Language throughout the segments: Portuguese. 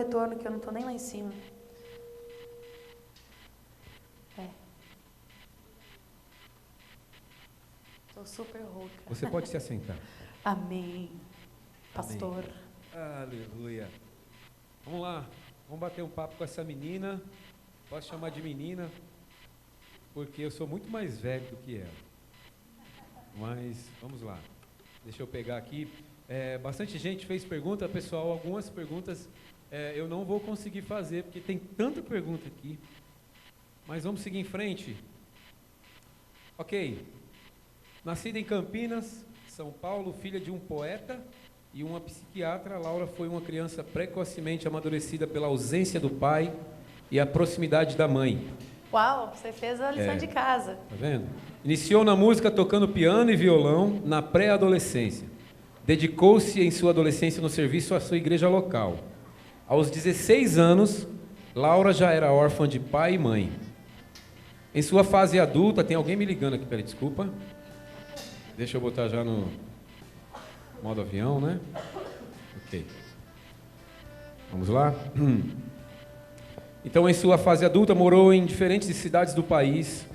retorno que eu não estou nem lá em cima. Estou super rouca. Você pode se assentar. Amém, pastor. Amém. Aleluia. Vamos lá, vamos bater um papo com essa menina. Posso chamar de menina, porque eu sou muito mais velho do que ela. Mas, vamos lá. Deixa eu pegar aqui. Bastante gente fez pergunta, pessoal. Algumas perguntas eu não vou conseguir fazer, porque tem tanta pergunta aqui. Mas vamos seguir em frente. Ok. Nascida em Campinas, São Paulo, filha de um poeta e uma psiquiatra, Laura foi uma criança precocemente amadurecida pela ausência do pai e a proximidade da mãe. Uau, você fez a lição de casa. Tá vendo? Iniciou na música tocando piano e violão na pré-adolescência. Dedicou-se em sua adolescência no serviço à sua igreja local. Aos 16 anos, Laura já era órfã de pai e mãe. Em sua fase adulta, tem alguém me ligando aqui, peraí, desculpa. Deixa eu botar já no modo avião, né? Ok. Vamos lá? Então, em sua fase adulta, morou em diferentes cidades do país,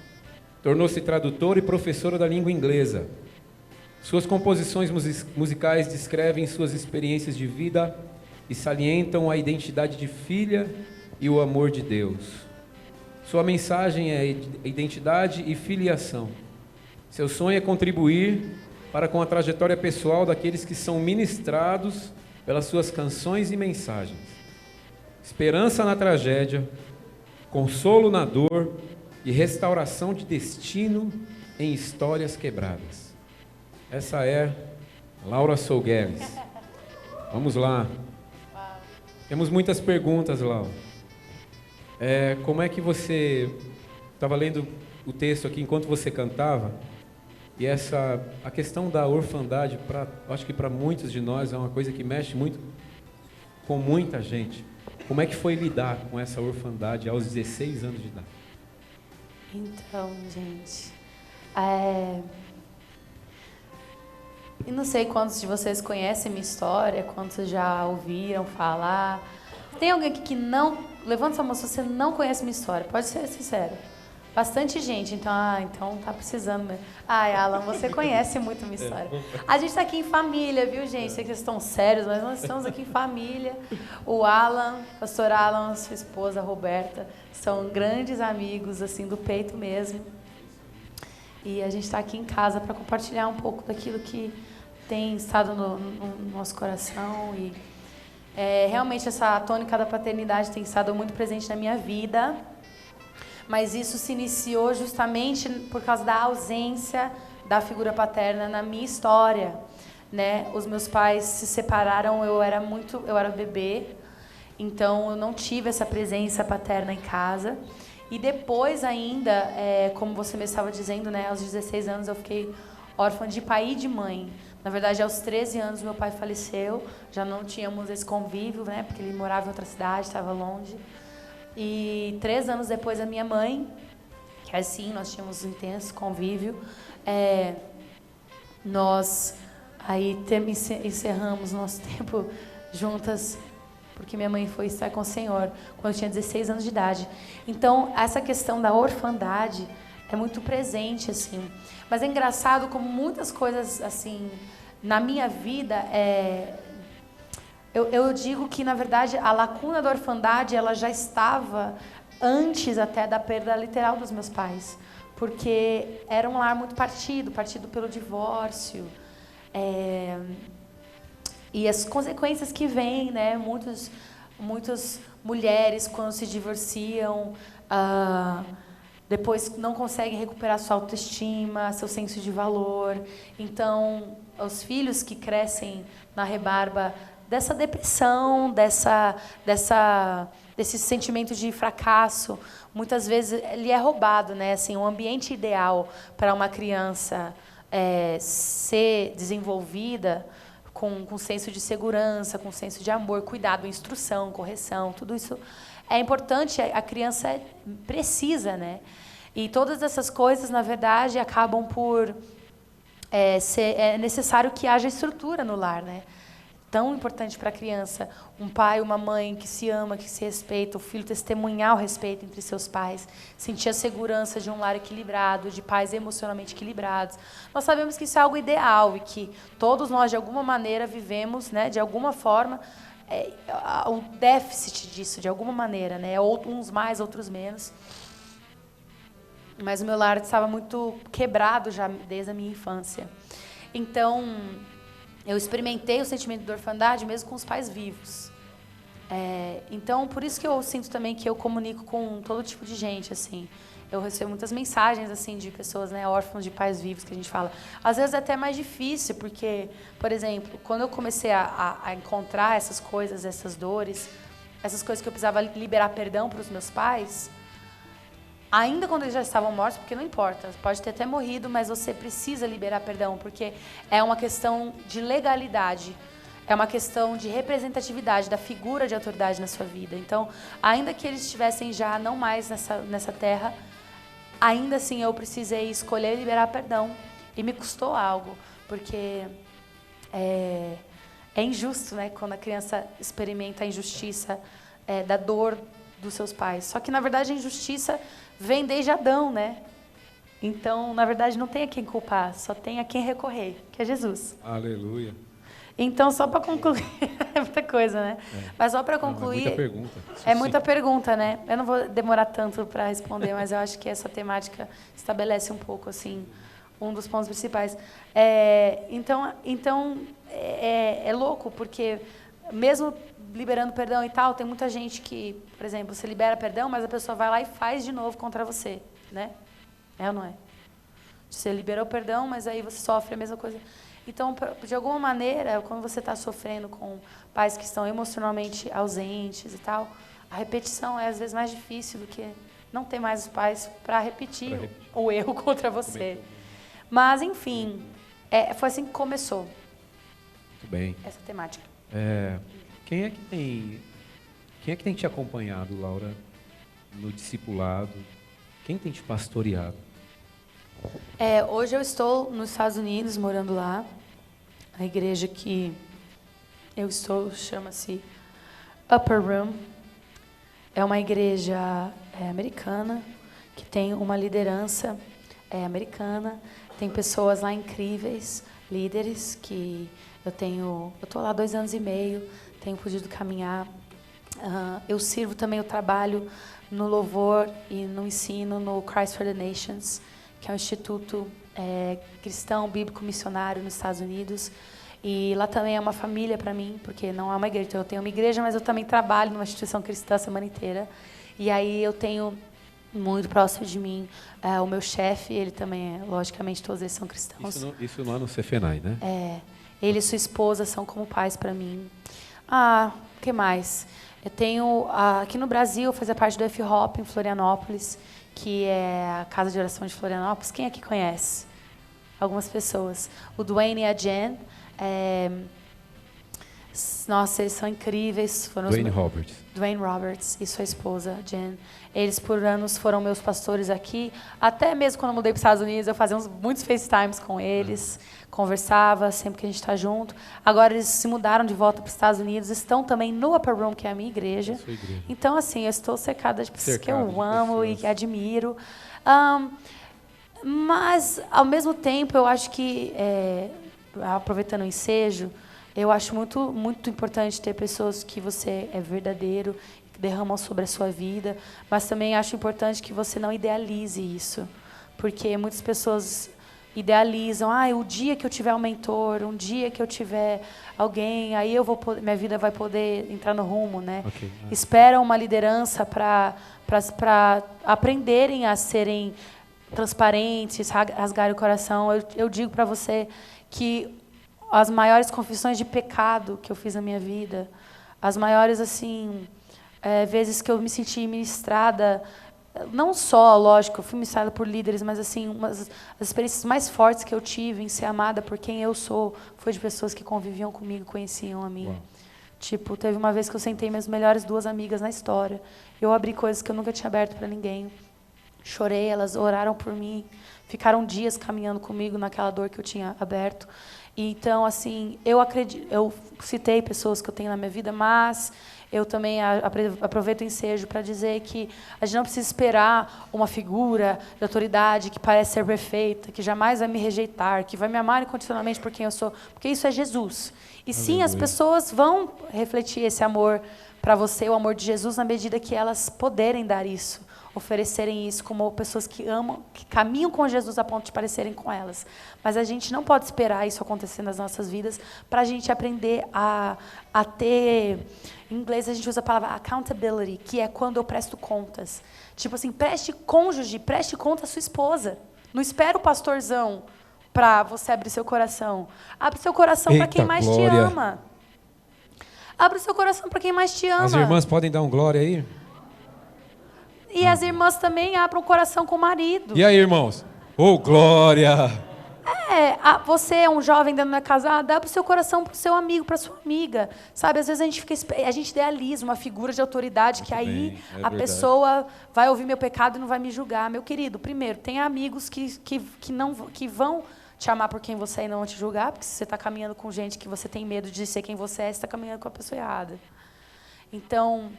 tornou-se tradutora e professora da língua inglesa. Suas composições musicais descrevem suas experiências de vida e salientam a identidade de filha e o amor de Deus. Sua mensagem é identidade e filiação. Seu sonho é contribuir para com a trajetória pessoal daqueles que são ministrados pelas suas canções e mensagens. Esperança na tragédia, consolo na dor e restauração de destino em histórias quebradas. Essa é Laura Sougueres. Vamos lá. Temos muitas perguntas, Laura. Como é que você... Estava lendo o texto aqui enquanto você cantava, e a questão da orfandade, acho que para muitos de nós, é uma coisa que mexe muito com muita gente. Como é que foi lidar com essa orfandade aos 16 anos de idade? Então, gente, eu não sei quantos de vocês conhecem minha história, quantos já ouviram falar. Tem alguém aqui que não... Levanta sua mão se você não conhece minha história, pode ser sincero. Bastante gente, então tá precisando mesmo. Ai, Alan, você conhece muito a minha história. A gente está aqui em família, viu, gente? Sei que vocês estão sérios, mas nós estamos aqui em família. O Alan, pastor Alan, sua esposa Roberta, são grandes amigos, assim, do peito mesmo. E a gente está aqui em casa para compartilhar um pouco daquilo que tem estado no nosso coração. E realmente essa tônica da paternidade tem estado muito presente na minha vida. Mas isso se iniciou justamente por causa da ausência da figura paterna na minha história, né? Os meus pais se separaram, eu era bebê, então eu não tive essa presença paterna em casa. E depois ainda, como você me estava dizendo, né, aos 16 anos eu fiquei órfã de pai e de mãe. Na verdade, aos 13 anos meu pai faleceu, já não tínhamos esse convívio, né, porque ele morava em outra cidade, estava longe. E 3 anos depois, a minha mãe, que assim, nós tínhamos um intenso convívio, nós aí encerramos nosso tempo juntas, porque minha mãe foi estar com o Senhor quando eu tinha 16 anos de idade. Então, essa questão da orfandade é muito presente, assim. Mas é engraçado como muitas coisas, assim, na minha vida, eu digo que, na verdade, a lacuna da orfandade ela já estava antes até da perda literal dos meus pais, porque era um lar muito partido pelo divórcio, e as consequências que vêm, né? Muitas mulheres, quando se divorciam, depois não conseguem recuperar sua autoestima, seu senso de valor. Então, os filhos que crescem na rebarba dessa depressão, desse sentimento de fracasso, muitas vezes ele é roubado, né? Assim, o ambiente ideal para uma criança ser desenvolvida com senso de segurança, com senso de amor, cuidado, instrução, correção, tudo isso é importante, a criança precisa, né? E todas essas coisas, na verdade, acabam por... É necessário que haja estrutura no lar, né? tão importante para a criança, um pai, uma mãe que se ama, que se respeita, o filho testemunhar o respeito entre seus pais, sentir a segurança de um lar equilibrado, de pais emocionalmente equilibrados. Nós sabemos que isso é algo ideal e que todos nós, de alguma maneira, vivemos, né, de alguma forma, o déficit disso, de alguma maneira, né, uns mais, outros menos. Mas o meu lar estava muito quebrado já desde a minha infância. Então, eu experimentei o sentimento de orfandade mesmo com os pais vivos. Então, por isso que eu sinto também que eu comunico com todo tipo de gente, assim. Eu recebo muitas mensagens, assim, de pessoas, né, órfãos de pais vivos, que a gente fala. Às vezes é até mais difícil, porque, por exemplo, quando eu comecei a encontrar essas coisas, essas dores, essas coisas que eu precisava liberar perdão para os meus pais, ainda quando eles já estavam mortos, porque não importa, pode ter até morrido, mas você precisa liberar perdão, porque é uma questão de legalidade, é uma questão de representatividade da figura de autoridade na sua vida. Então, ainda que eles estivessem já não mais nessa terra, ainda assim eu precisei escolher liberar perdão, e me custou algo, porque é injusto, né, quando a criança experimenta a injustiça da dor dos seus pais. Só que, na verdade, a injustiça vem desde Adão, né? Então, na verdade, não tem a quem culpar, só tem a quem recorrer, que é Jesus. Aleluia. Então, só para concluir, é muita coisa, né? Mas só para concluir... Não, é muita pergunta. É muita pergunta, né? Eu não vou demorar tanto para responder, mas eu acho que essa temática estabelece um pouco, assim, um dos pontos principais. Então é louco, porque mesmo liberando perdão e tal, tem muita gente que, por exemplo, você libera perdão, mas a pessoa vai lá e faz de novo contra você, né? É ou não é? Você liberou perdão, mas aí você sofre a mesma coisa. Então, de alguma maneira, quando você está sofrendo com pais que estão emocionalmente ausentes e tal, a repetição é às vezes mais difícil do que não ter mais os pais para repetir o erro contra você. Mas, enfim, foi assim que começou. Muito bem. Essa temática. Quem é que tem te acompanhado, Laura, no discipulado? Quem tem te pastoreado? Hoje eu estou nos Estados Unidos, morando lá. A igreja que eu estou chama-se Upper Room. É uma igreja americana, que tem uma liderança americana. Tem pessoas lá incríveis, líderes, que eu estou lá 2 anos e meio, tenho podido caminhar. Eu sirvo também, eu trabalho no louvor e no ensino no Christ for the Nations, que é um instituto cristão, bíblico, missionário nos Estados Unidos. E lá também é uma família para mim, porque não é uma igreja. Então, eu tenho uma igreja, mas eu também trabalho numa instituição cristã a semana inteira. E aí eu tenho muito próximo de mim o meu chefe, ele também logicamente, todos eles são cristãos. Isso lá no Cefenai, né? Ele e sua esposa são como pais para mim. O que mais? Eu tenho, aqui no Brasil, eu fazia parte do F-Hop em Florianópolis, que é a Casa de Oração de Florianópolis. Quem aqui conhece? Algumas pessoas. O Dwayne e a Jen. Nossa, eles são incríveis. Dwayne Roberts e sua esposa, Jen. Eles, por anos, foram meus pastores aqui. Até mesmo quando eu mudei para os Estados Unidos, eu fazia muitos FaceTimes com eles. Conversava sempre que a gente está junto. Agora eles se mudaram de volta para os Estados Unidos. Estão também no Upper Room, que é a minha igreja. Então, assim, eu estou cercada de pessoas que eu amo e que admiro. Mas, ao mesmo tempo, eu acho que, aproveitando o ensejo, eu acho muito, muito importante ter pessoas que você é verdadeiro, que derramam sobre a sua vida, mas também acho importante que você não idealize isso, porque muitas pessoas idealizam, o dia que eu tiver um mentor, um dia que eu tiver alguém, aí minha vida vai poder entrar no rumo, né? Esperam uma liderança para aprenderem a serem transparentes, rasgarem o coração. Eu digo para você que as maiores confissões de pecado que eu fiz na minha vida, as maiores vezes que eu me senti ministrada, não só, lógico, eu fui ministrada por líderes, mas assim, das experiências mais fortes que eu tive em ser amada por quem eu sou, foi de pessoas que conviviam comigo, conheciam a mim. Uau. Tipo, teve uma vez que eu sentei minhas melhores 2 amigas na história. Eu abri coisas que eu nunca tinha aberto para ninguém. Chorei, elas oraram por mim, ficaram dias caminhando comigo naquela dor que eu tinha aberto. Então, assim, eu citei pessoas que eu tenho na minha vida, mas eu também aproveito o ensejo para dizer que a gente não precisa esperar uma figura de autoridade que parece ser perfeita, que jamais vai me rejeitar, que vai me amar incondicionalmente por quem eu sou, porque isso é Jesus. E sim, as pessoas vão refletir esse amor para você, o amor de Jesus, na medida que elas puderem dar isso, oferecerem isso como pessoas que amam, que caminham com Jesus a ponto de parecerem com elas. Mas a gente não pode esperar isso acontecer nas nossas vidas para a gente aprender a ter... Em inglês a gente usa a palavra accountability, que é quando eu presto contas. Tipo assim, preste conta à sua esposa. Não espera o pastorzão para você abrir seu coração. Abre seu coração para quem mais te ama. Abre seu coração para quem mais te ama. As irmãs podem dar um glória aí? E as irmãs também abram o coração com o marido. E aí, irmãos? Oh, glória! Você é um jovem ainda não é casado, abre o seu coração para o seu amigo, para sua amiga. Sabe, às vezes a gente idealiza uma figura de autoridade que aí a pessoa vai ouvir meu pecado e não vai me julgar. Meu querido, primeiro, tem amigos que vão te amar por quem você é e não vão te julgar, porque se você está caminhando com gente que você tem medo de ser quem você é, você está caminhando com a pessoa errada. Então,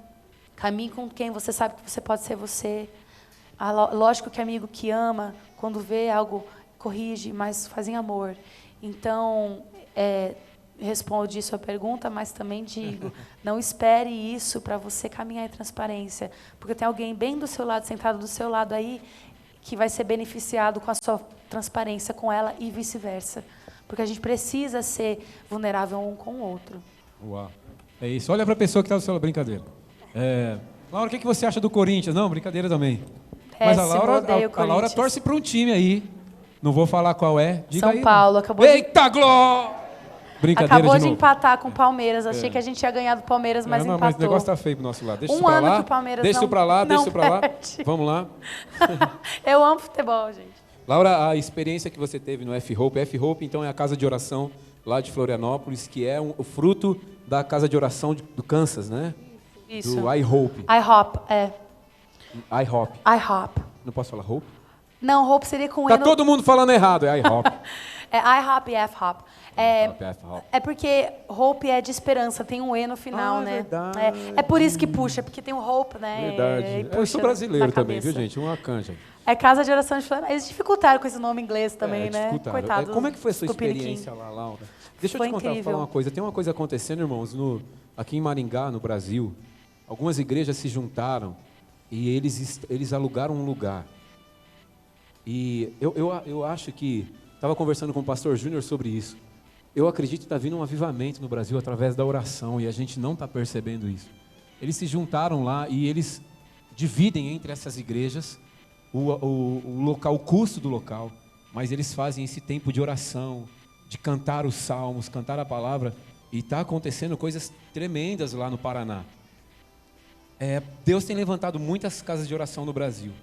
caminhe com quem você sabe que você pode ser você. Lógico que amigo que ama, quando vê algo, corrige, mas faz em amor. Então, respondi a sua pergunta, mas também digo, não espere isso para você caminhar em transparência, porque tem alguém bem do seu lado, sentado do seu lado aí, que vai ser beneficiado com a sua transparência com ela e vice-versa. Porque a gente precisa ser vulnerável um com o outro. Uau. É isso. Olha para a pessoa que está do seu lado. Brincadeira. Laura, o que você acha do Corinthians? Não, brincadeira também. Mas a Laura torce para um time aí. Não vou falar qual é. Diga São aí, Paulo. Eita, glória! Brincadeira acabou de de novo. Empatar com o Palmeiras. Achei que a gente ia ganhar do Palmeiras, mas empatou. Mas o negócio tá feio pro nosso lado. Deixa isso ano pra lá. que o Palmeiras deixa isso pra lá, deixa isso pra lá. perde. Vamos lá. Eu amo futebol, gente. Laura, a experiência que você teve no F-Hope. F-Hope, então, é a casa de oração lá de Florianópolis, que é o fruto da casa de oração do Kansas, né? Isso. Do I-Hope. I-Hop, I-Hop. I-Hop. Não posso falar Hope? Não, Hope seria com Tá todo mundo falando errado, é I-Hop. É I-Hop e F-Hop. É porque Hope é de esperança, tem um E no final, né? Verdade. É por isso que puxa, porque tem o Hope, né? Verdade. Eu sou brasileiro também, viu, gente? Uma canja. É Casa de Oração de Florianópolis. Eles dificultaram com esse nome inglês também, né? Coitado. Como é que foi a sua experiência lá, Laura? Deixa eu te falar uma coisa. Tem uma coisa acontecendo, irmãos, aqui em Maringá, no Brasil. Algumas igrejas se juntaram e eles alugaram um lugar. E eu acho que... Estava conversando com o pastor Júnior sobre isso. Eu acredito que está vindo um avivamento no Brasil através da oração e a gente não está percebendo isso. Eles se juntaram lá e eles dividem entre essas igrejas o local, o custo do local, mas eles fazem esse tempo de oração, de cantar os salmos, cantar a palavra, e está acontecendo coisas tremendas lá no Paraná. Deus tem levantado muitas casas de oração no Brasil.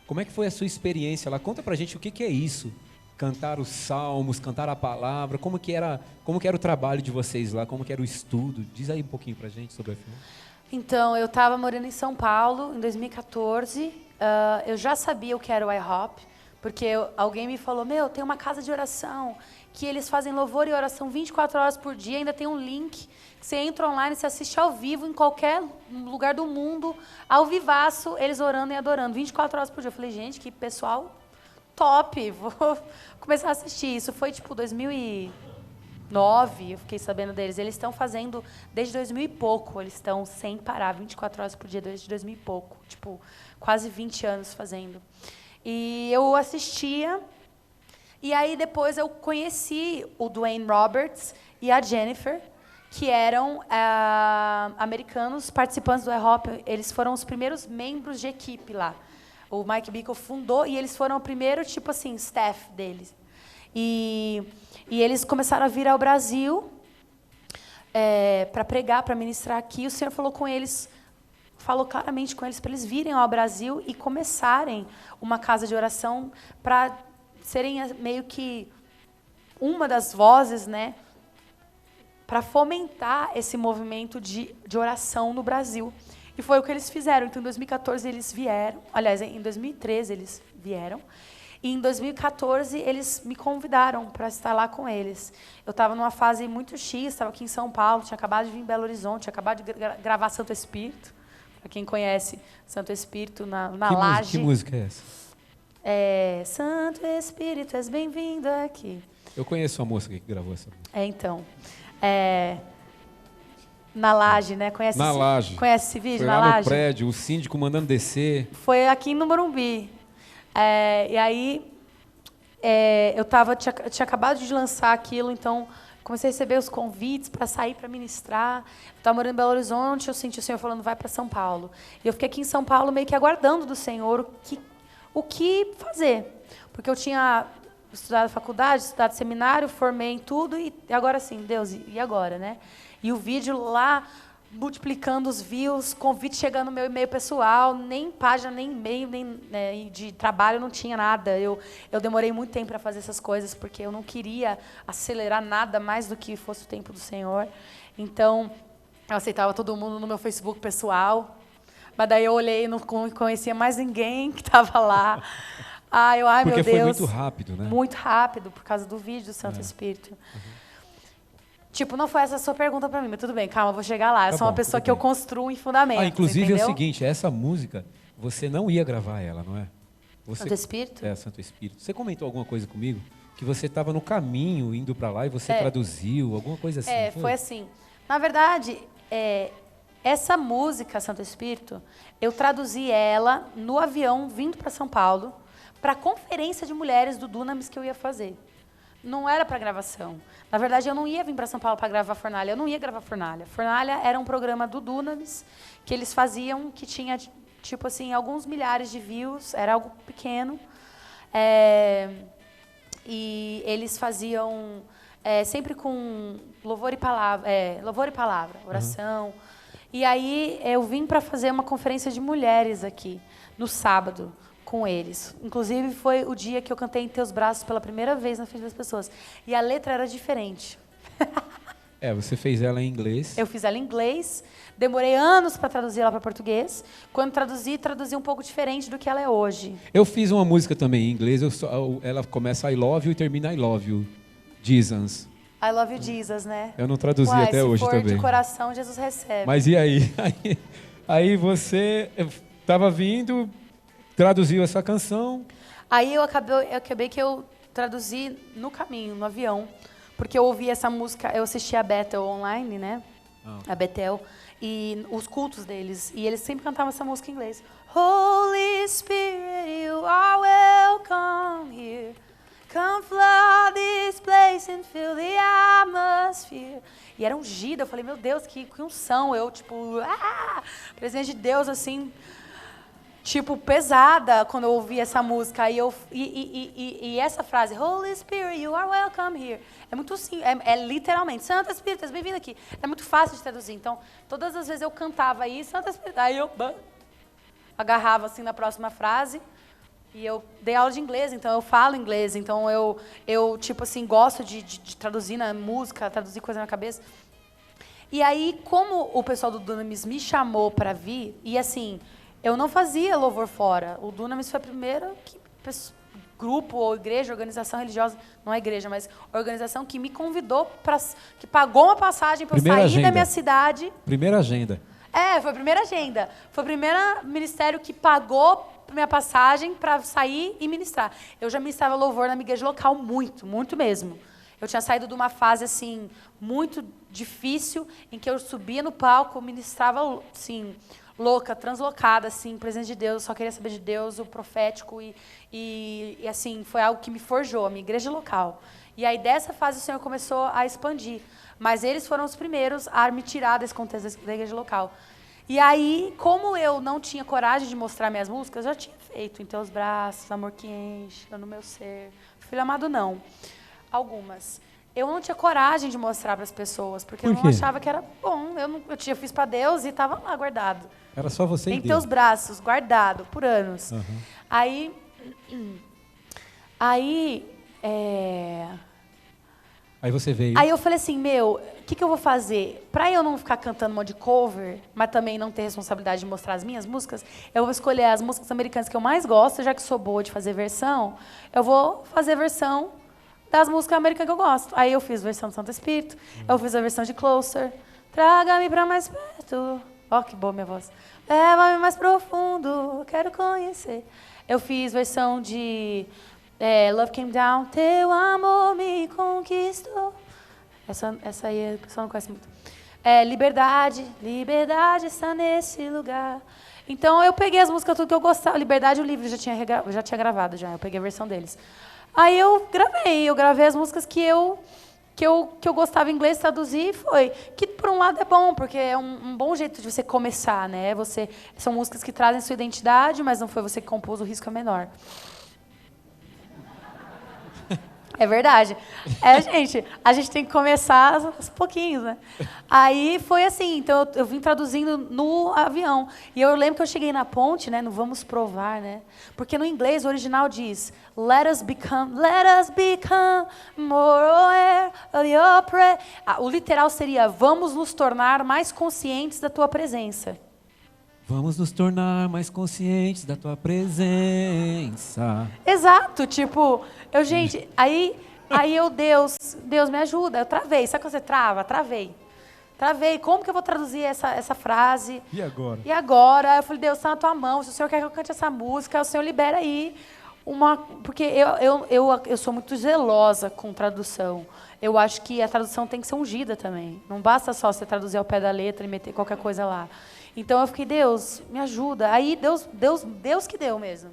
Como é que foi a sua experiência lá? Conta pra gente o que é isso. Cantar os salmos, cantar a palavra, como que era o trabalho de vocês lá, como que era o estudo? Diz aí um pouquinho pra gente sobre a F-Hope. Então, eu estava morando em São Paulo em 2014, eu já sabia o que era o I-Hop, porque alguém me falou, tem uma casa de oração, que eles fazem louvor e oração 24 horas por dia, ainda tem um link, que você entra online, você assiste ao vivo em qualquer lugar do mundo, ao vivaço, eles orando e adorando, 24 horas por dia. Eu falei, gente, que pessoal top, vou começar a assistir. Isso foi tipo 2009, eu fiquei sabendo deles. Eles estão fazendo desde 2000 e pouco, eles estão sem parar, 24 horas por dia, desde 2000 e pouco. Tipo, quase 20 anos fazendo. E eu assistia, e aí depois eu conheci o Dwayne Roberts e a Jennifer, que eram americanos participantes do I-Hop. Eles foram os primeiros membros de equipe lá. O Mike Bickle fundou e eles foram o primeiro, tipo assim, staff deles. E eles começaram a vir ao Brasil para pregar, para ministrar aqui. O Senhor falou claramente com eles para eles virem ao Brasil e começarem uma casa de oração para serem meio que uma das vozes, né, para fomentar esse movimento de oração no Brasil. E foi o que eles fizeram. Então, em 2014, eles vieram. Aliás, em 2013, eles vieram. E em 2014, eles me convidaram para estar lá com eles. Eu estava numa fase muito X, estava aqui em São Paulo, tinha acabado de vir em Belo Horizonte, tinha acabado de gravar Santo Espírito. Para quem conhece Santo Espírito, na Laje. Que música é essa? Santo Espírito, és bem-vindo aqui. Eu conheço a moça que gravou essa música. Então. Na Laje, né? Conhece esse vídeo? Foi na lá Laje? no prédio, o síndico mandando descer. Foi aqui no Morumbi. E aí, eu tinha acabado de lançar aquilo, então comecei a receber os convites para sair para ministrar. Eu estava morando em Belo Horizonte, eu senti o Senhor falando, vai para São Paulo. E eu fiquei aqui em São Paulo meio que aguardando do Senhor o que fazer. Porque eu tinha estudado faculdade, estudado seminário, formei em tudo, e agora sim, Deus, e agora, né? E o vídeo lá, multiplicando os views, convite chegando no meu e-mail pessoal, nem página, nem e-mail, nem de trabalho, não tinha nada. Eu demorei muito tempo para fazer essas coisas, porque eu não queria acelerar nada mais do que fosse o tempo do Senhor. Então, eu aceitava todo mundo no meu Facebook pessoal, mas daí eu olhei e não conhecia mais ninguém que estava lá. Ai, porque meu Deus. foi muito rápido, né? Muito rápido, por causa do vídeo do Santo Espírito. Tipo, não foi essa a sua pergunta para mim, mas tudo bem, calma, eu vou chegar lá. Eu sou uma pessoa que eu construo em fundamentos, inclusive entendeu? é o seguinte, essa música, você não ia gravar ela, não é? Santo Espírito? Santo Espírito. Você comentou alguma coisa comigo? Que você estava no caminho, indo para lá, e você traduziu, alguma coisa assim. Foi assim. Na verdade, essa música, Santo Espírito, eu traduzi ela no avião, vindo para São Paulo, para a conferência de mulheres do Dunamis que eu ia fazer. Não era para gravação. Na verdade, eu não ia vir para São Paulo para gravar Fornalha. Eu não ia gravar Fornalha. Fornalha era um programa do Dunamis que eles faziam, que tinha, tipo assim, alguns milhares de views. Era algo pequeno. E eles faziam sempre com louvor e palavra, oração. E aí eu vim para fazer uma conferência de mulheres aqui, no sábado, com eles. Inclusive, foi o dia que eu cantei Em Teus Braços pela primeira vez na frente das pessoas. E a letra era diferente. Você fez ela em inglês. Eu fiz ela em inglês. Demorei anos para traduzir ela para português. Quando traduzi um pouco diferente do que ela é hoje. Eu fiz uma música também em inglês. Ela começa I love you e termina I love you. Jesus. I love you, Jesus, né? Eu não traduzi até hoje também. Se for de coração, Jesus recebe. Mas e aí? Aí você estava vindo... Traduziu essa canção. Aí eu acabei que eu traduzi no caminho, no avião. Porque eu ouvi essa música, eu assisti a Bethel online, né? A Bethel. E os cultos deles. E eles sempre cantavam essa música em inglês. Holy Spirit, you are welcome here. Come flood this place and fill the atmosphere. E era ungida. Eu falei, meu Deus, que unção. Eu, presente de Deus, assim... Tipo, pesada quando eu ouvi essa música. E essa frase, Holy Spirit, you are welcome here. É muito simples, é literalmente, Santo Espírito, és bem-vindo aqui. É muito fácil de traduzir. Então, todas as vezes eu cantava aí, Santo Espírito, aí eu agarrava assim na próxima frase. E eu dei aula de inglês, então eu falo inglês. Então, eu tipo assim, gosto de traduzir na música, traduzir coisa na cabeça. E aí, como o pessoal do Dunamis me chamou para vir, e assim... Eu não fazia louvor fora. O Dunamis foi o primeiro grupo ou igreja, organização religiosa, não é igreja, mas organização que me convidou, que pagou uma passagem para eu sair da minha cidade. Primeira agenda. Foi a primeira agenda. Foi o primeiro ministério que pagou minha passagem para sair e ministrar. Eu já ministrava louvor na minha igreja local muito, muito mesmo. Eu tinha saído de uma fase assim muito difícil, em que eu subia no palco, ministrava assim... louca, translocada, assim, presença de Deus, eu só queria saber de Deus, o profético, e assim, foi algo que me forjou, a minha igreja local. E aí, dessa fase, o Senhor começou a expandir. Mas eles foram os primeiros a me tirar desse contexto da igreja local. E aí, como eu não tinha coragem de mostrar minhas músicas, eu já tinha feito Em Teus Braços, Amor que Enche, No Meu Ser, Filho Amado não, algumas. Eu não tinha coragem de mostrar para as pessoas, porque eu não achava que era bom. Eu fiz para Deus e estava lá guardado. Era só você e Deus. Em Teus Braços, guardado, por anos. Aí Aí você veio. Aí eu falei assim, o que eu vou fazer? Pra eu não ficar cantando um monte de cover, mas também não ter responsabilidade de mostrar as minhas músicas, eu vou escolher as músicas americanas que eu mais gosto, já que sou boa de fazer versão, eu vou fazer versão das músicas americanas que eu gosto. Aí eu fiz versão do Santo Espírito, eu fiz a versão de Closer, Traga-me pra mais perto, ó que boa minha voz, leva-me mais profundo, quero conhecer. Eu fiz versão de Love Came Down, teu amor me conquistou. Essa aí o pessoal não conhece muito. Liberdade, liberdade está nesse lugar. Então eu peguei as músicas tudo que eu gostava. Liberdade, o livro já tinha gravado já. Eu peguei a versão deles. Aí eu gravei as músicas que eu gostava em inglês, traduzi e foi. Que por um lado é bom, porque é um bom jeito de você começar, né? São músicas que trazem sua identidade, mas não foi você que compôs, o risco é menor. É verdade. Gente, a gente tem que começar aos pouquinhos, né? Aí foi assim, então eu vim traduzindo no avião. E eu lembro que eu cheguei na ponte, né, no Vamos Provar, né? Porque no inglês o original diz, let us become more aware of your presence. O literal seria, vamos nos tornar mais conscientes da tua presença. Vamos nos tornar mais conscientes da tua presença. Exato, tipo, aí Deus me ajuda, eu travei. Sabe quando você trava? Travei. Como que eu vou traduzir essa frase? E agora? E agora? Eu falei, Deus, está na tua mão. Se o Senhor quer que eu cante essa música, o Senhor libera aí porque eu sou muito zelosa com tradução. Eu acho que a tradução tem que ser ungida também. Não basta só você traduzir ao pé da letra e meter qualquer coisa lá. Então eu fiquei, Deus, me ajuda. Aí Deus que deu mesmo.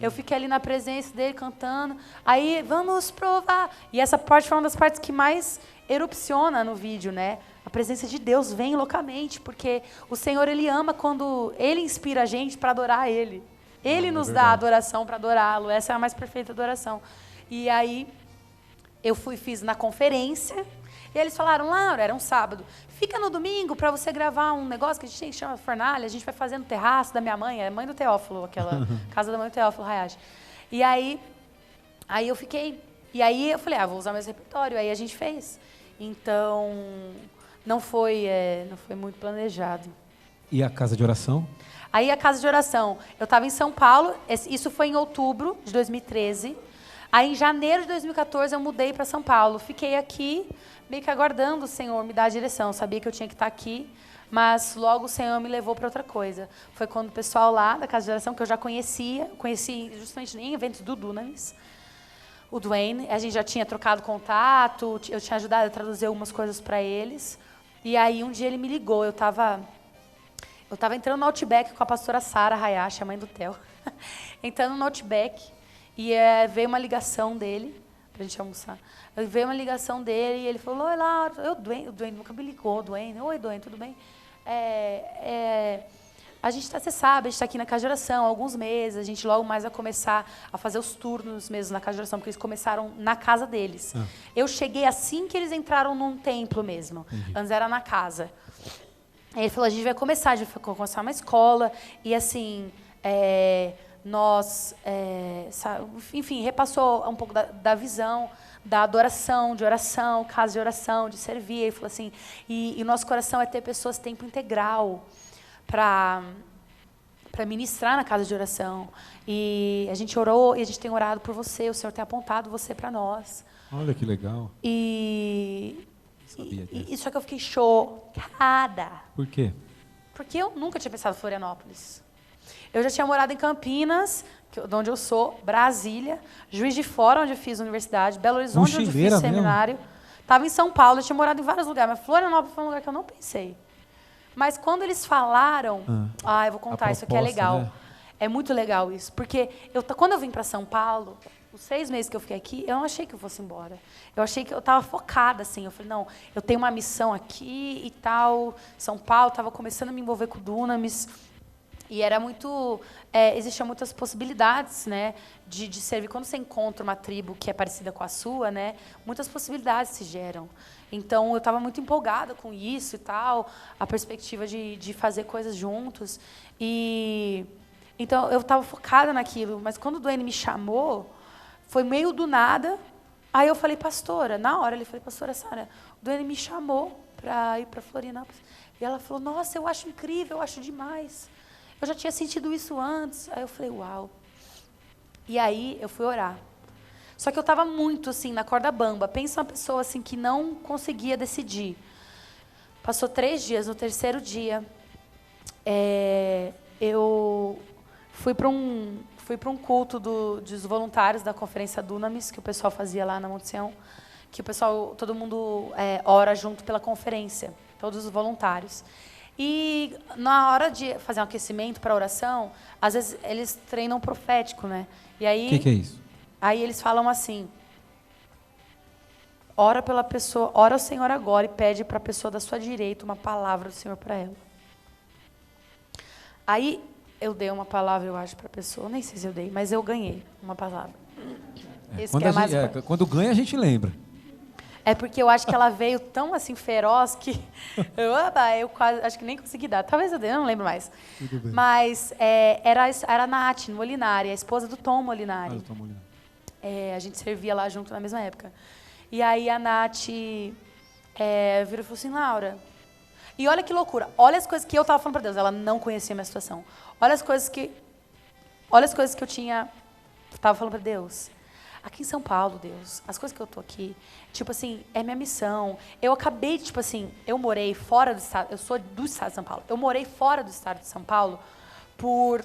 Eu fiquei ali na presença dele cantando. Aí, vamos provar. E essa parte foi uma das partes que mais erupciona no vídeo, né? A presença de Deus vem loucamente, porque o Senhor, Ele ama quando Ele inspira a gente para adorar Ele. Ele nos dá a adoração para adorá-lo. Essa é a mais perfeita adoração. E aí, fiz na conferência. E eles falaram, Laura, era um sábado, fica no domingo para você gravar um negócio que a gente tem que chama Fornalha, a gente vai fazer no terraço da minha mãe, é mãe do Teófilo, aquela casa da mãe do Teófilo, Hayashi. E aí eu fiquei, e aí eu falei, vou usar meu repertório, aí a gente fez. Então, não foi muito planejado. E a casa de oração? Aí a casa de oração, eu estava em São Paulo, isso foi em outubro de 2013, aí em janeiro de 2014 eu mudei para São Paulo, fiquei aqui, meio que aguardando o Senhor me dar a direção. Eu sabia que eu tinha que estar aqui, mas logo o Senhor me levou para outra coisa. Foi quando o pessoal lá da Casa de Oração, que eu já conheci justamente em eventos do Dunamis, o Dwayne, a gente já tinha trocado contato, eu tinha ajudado a traduzir algumas coisas para eles. E aí um dia ele me ligou, eu estava entrando no Outback com a pastora Sara Hayashi, a mãe do Theo, entrando no Outback, e veio uma ligação dele, para a gente almoçar. Veio uma ligação dele e ele falou, oi, Laura, o Dwayne nunca me ligou, Dwayne. Oi, Dwayne, tudo bem? A gente você sabe, a gente está aqui na Casa de Oração há alguns meses, a gente logo mais vai começar a fazer os turnos mesmo na Casa de Oração, porque eles começaram na casa deles. Eu cheguei assim que eles entraram num templo mesmo, antes era na casa. Aí ele falou, a gente vai começar uma escola, e assim, enfim, repassou um pouco da visão, da adoração, de oração, casa de oração, de servir. Ele falou assim, e o nosso coração é ter pessoas tempo integral para ministrar na casa de oração. E a gente orou, e a gente tem orado por você, o Senhor tem apontado você para nós. Olha que legal. Só que eu fiquei chocada. Por quê? Porque eu nunca tinha pensado em Florianópolis. Eu já tinha morado em Campinas, de onde eu sou, Brasília, Juiz de Fora, onde eu fiz universidade, Belo Horizonte, onde eu fiz seminário. Estava em São Paulo, eu tinha morado em vários lugares, mas Florianópolis foi um lugar que eu não pensei. Mas quando eles falaram, eu vou contar, isso aqui é legal. Né? É muito legal isso, porque quando eu vim para São Paulo, os 6 meses que eu fiquei aqui, eu não achei que eu fosse embora. Eu achei que eu estava focada, assim. Eu falei, não, eu tenho uma missão aqui e tal. São Paulo, estava começando a me envolver com o Dunamis. E era muito... existiam muitas possibilidades, né, de servir. Quando você encontra uma tribo que é parecida com a sua, né, muitas possibilidades se geram. Então, eu estava muito empolgada com isso e tal, a perspectiva de fazer coisas juntos. Então, eu estava focada naquilo. Mas quando o Dwayne me chamou, foi meio do nada. Aí eu falei, pastora, na hora ele falou, pastora Sara, o Duane me chamou para ir para Florianópolis. E ela falou, nossa, eu acho incrível, eu acho demais. Eu já tinha sentido isso antes. Aí eu falei, uau. E aí eu fui orar. Só que eu estava muito assim, na corda bamba. Pensa uma pessoa assim que não conseguia decidir. Passou 3 dias, no terceiro dia, eu fui para um culto dos voluntários da Conferência Dunamis, que o pessoal fazia lá na Monte Sião, que o pessoal, todo mundo ora junto pela conferência, todos os voluntários. E na hora de fazer um aquecimento para oração, às vezes eles treinam profético, né? E aí, O que é isso? Aí eles falam assim, ora pela pessoa, ora ao Senhor agora e pede para a pessoa da sua direita uma palavra do Senhor para ela. Aí eu dei uma palavra, eu acho, para a pessoa, nem sei se eu dei, mas eu ganhei uma palavra. Esse Quando, que é mais quando ganha, a gente lembra. É porque eu acho que ela veio tão assim feroz que eu quase acho que nem consegui dar. Talvez eu dei, eu não lembro mais. Tudo bem. Mas era a Nath Molinari, a esposa do Tom Molinari. Ah, Tom Molinari. A gente servia lá junto na mesma época. E aí a Nath virou e falou assim, Laura. E olha que loucura. Olha as coisas que eu estava falando para Deus. Ela não conhecia a minha situação. Olha as coisas que eu estava falando para Deus. Aqui em São Paulo, Deus, as coisas que eu tô aqui, tipo assim, é minha missão. Eu acabei de, tipo assim, eu morei fora do estado, eu sou do estado de São Paulo. Eu morei fora do estado de São Paulo por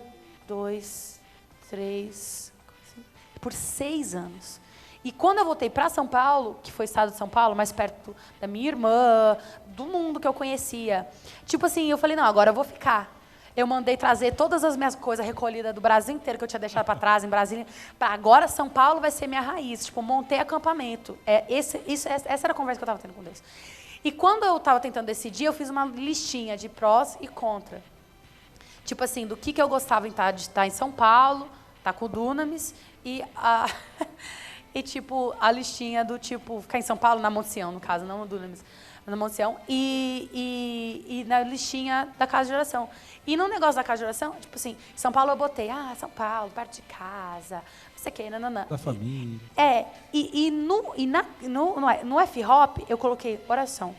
6 anos. E quando eu voltei para São Paulo, que foi o estado de São Paulo, mais perto da minha irmã, do mundo que eu conhecia, tipo assim, eu falei, não, agora eu vou ficar. Eu mandei trazer todas as minhas coisas recolhidas do Brasil inteiro, que eu tinha deixado para trás em Brasília, para agora São Paulo vai ser minha raiz. Tipo, montei acampamento. Essa era a conversa que eu estava tendo com Deus. E quando eu estava tentando decidir, eu fiz uma listinha de prós e contra. Tipo assim, do que eu gostava de estar em São Paulo, estar com o Dunamis, e tipo, a listinha do tipo, ficar em São Paulo, na Monte Sião, no caso, não no Dunamis, na Monte Sião, e na listinha da casa de oração. E no negócio da casa de oração, tipo assim, São Paulo eu botei, São Paulo, perto de casa, não sei o quê, nananã. Da família. No F-Hop eu coloquei oração.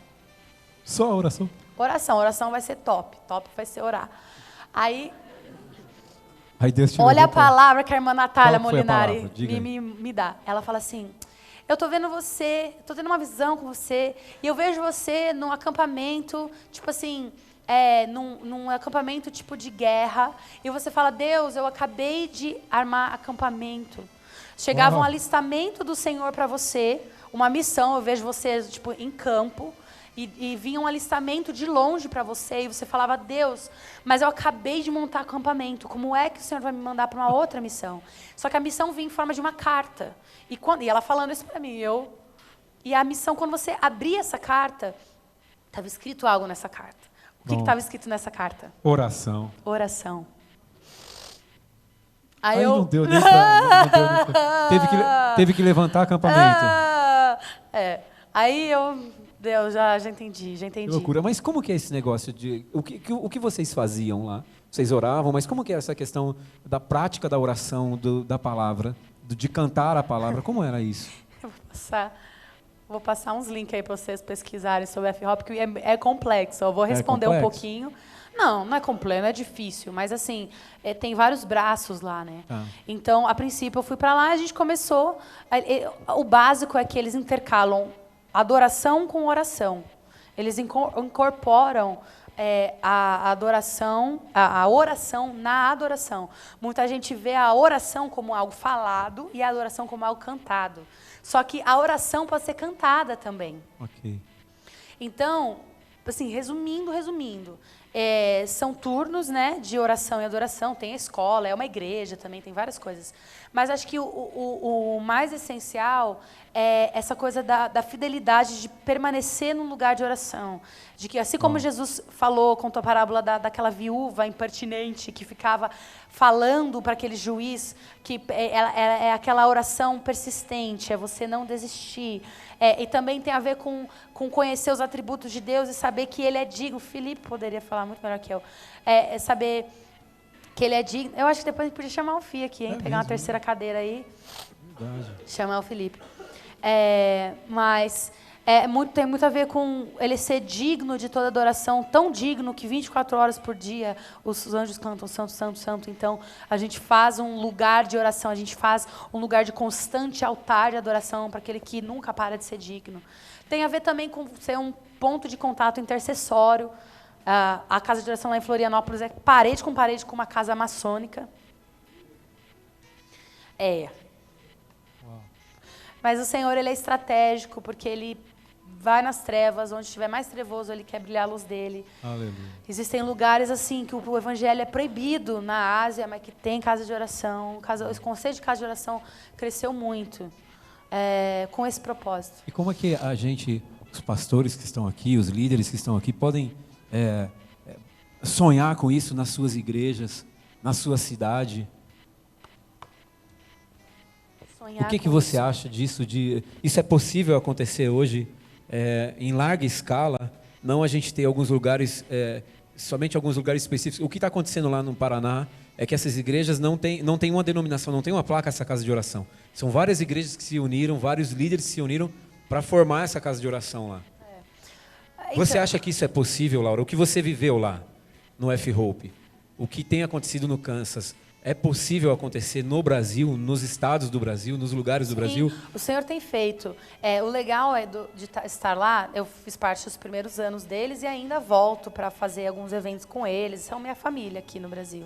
Só a oração? Oração vai ser top vai ser orar. Aí Deus te olha a levou pra- palavra que a irmã Natália Qual foi a Molinari palavra? Diga aí. me dá. Ela fala assim, eu tô vendo você, tô tendo uma visão com você, e eu vejo você num acampamento, tipo assim, num acampamento tipo de guerra, e você fala, Deus, eu acabei de armar acampamento. Chegava Uau. um alistamento do Senhor para você, uma missão, eu vejo você tipo em campo, e vinha um alistamento de longe para você, e você falava, Deus, mas eu acabei de montar acampamento, como é que o Senhor vai me mandar para uma outra missão? Só que a missão vinha em forma de uma carta. E ela falando isso para mim, e a missão, quando você abria essa carta, estava escrito algo nessa carta. O que estava escrito nessa carta? Oração. Oração. Aí não deu nem pra... Teve que levantar acampamento. Aí Deus, já entendi. Que loucura. Mas como que é esse negócio de... O que vocês faziam lá? Vocês oravam, mas como que é essa questão da prática da oração, da palavra, de cantar a palavra? Como era isso? Eu vou passar uns links aí para vocês pesquisarem sobre F-Hop, porque é complexo. Eu vou responder um pouquinho. Não é complexo, não é difícil, mas assim, tem vários braços lá, né? Então, a princípio, eu fui para lá, a gente começou... O básico é que eles intercalam adoração com oração. Eles incorporam a adoração, a oração na adoração. Muita gente vê a oração como algo falado e a adoração como algo cantado. Só que a oração pode ser cantada também. Ok. Então, assim, resumindo, são turnos, né, de oração e adoração. Tem a escola, é uma igreja também, tem várias coisas. Mas acho que o mais essencial é essa coisa da fidelidade de permanecer num lugar de oração. De que, assim como Jesus falou, contou a parábola daquela viúva impertinente que ficava falando para aquele juiz, que é aquela oração persistente, é você não desistir. E também tem a ver com conhecer os atributos de Deus e saber que Ele é digno. O Felipe poderia falar muito melhor que eu. Saber que Ele é digno. Eu acho que depois a gente podia chamar o Fih aqui, hein? Pegar uma terceira cadeira aí. Verdade. Chamar o Felipe. Mas tem muito a ver com ele ser digno de toda adoração, tão digno que 24 horas por dia os anjos cantam santo, santo, santo. Então, a gente faz um lugar de oração, a gente faz um lugar de constante altar de adoração para aquele que nunca para de ser digno. Tem a ver também com ser um ponto de contato intercessório. A casa de oração lá em Florianópolis é parede com uma casa maçônica. Mas o Senhor, ele é estratégico, porque ele vai nas trevas, onde estiver mais trevoso, ele quer brilhar a luz dele. Aleluia. Existem lugares assim que o evangelho é proibido na Ásia, mas que tem casa de oração. O conceito de casa de oração cresceu muito com esse propósito. E como é que a gente, os pastores que estão aqui, os líderes que estão aqui, podem sonhar com isso nas suas igrejas, na sua cidade? O que você acha disso? Isso é possível acontecer hoje em larga escala? Não a gente ter alguns lugares, somente alguns lugares específicos. O que está acontecendo lá no Paraná é que essas igrejas não têm uma denominação, não tem uma placa essa casa de oração. São várias igrejas que se uniram, vários líderes se uniram para formar essa casa de oração lá. Então, você acha que isso é possível, Laura? O que você viveu lá no F-Hope? O que tem acontecido no Kansas? É possível acontecer no Brasil, nos estados do Brasil, nos lugares do Brasil? O Senhor tem feito. O legal de estar lá, eu fiz parte dos primeiros anos deles e ainda volto para fazer alguns eventos com eles. São minha família aqui no Brasil.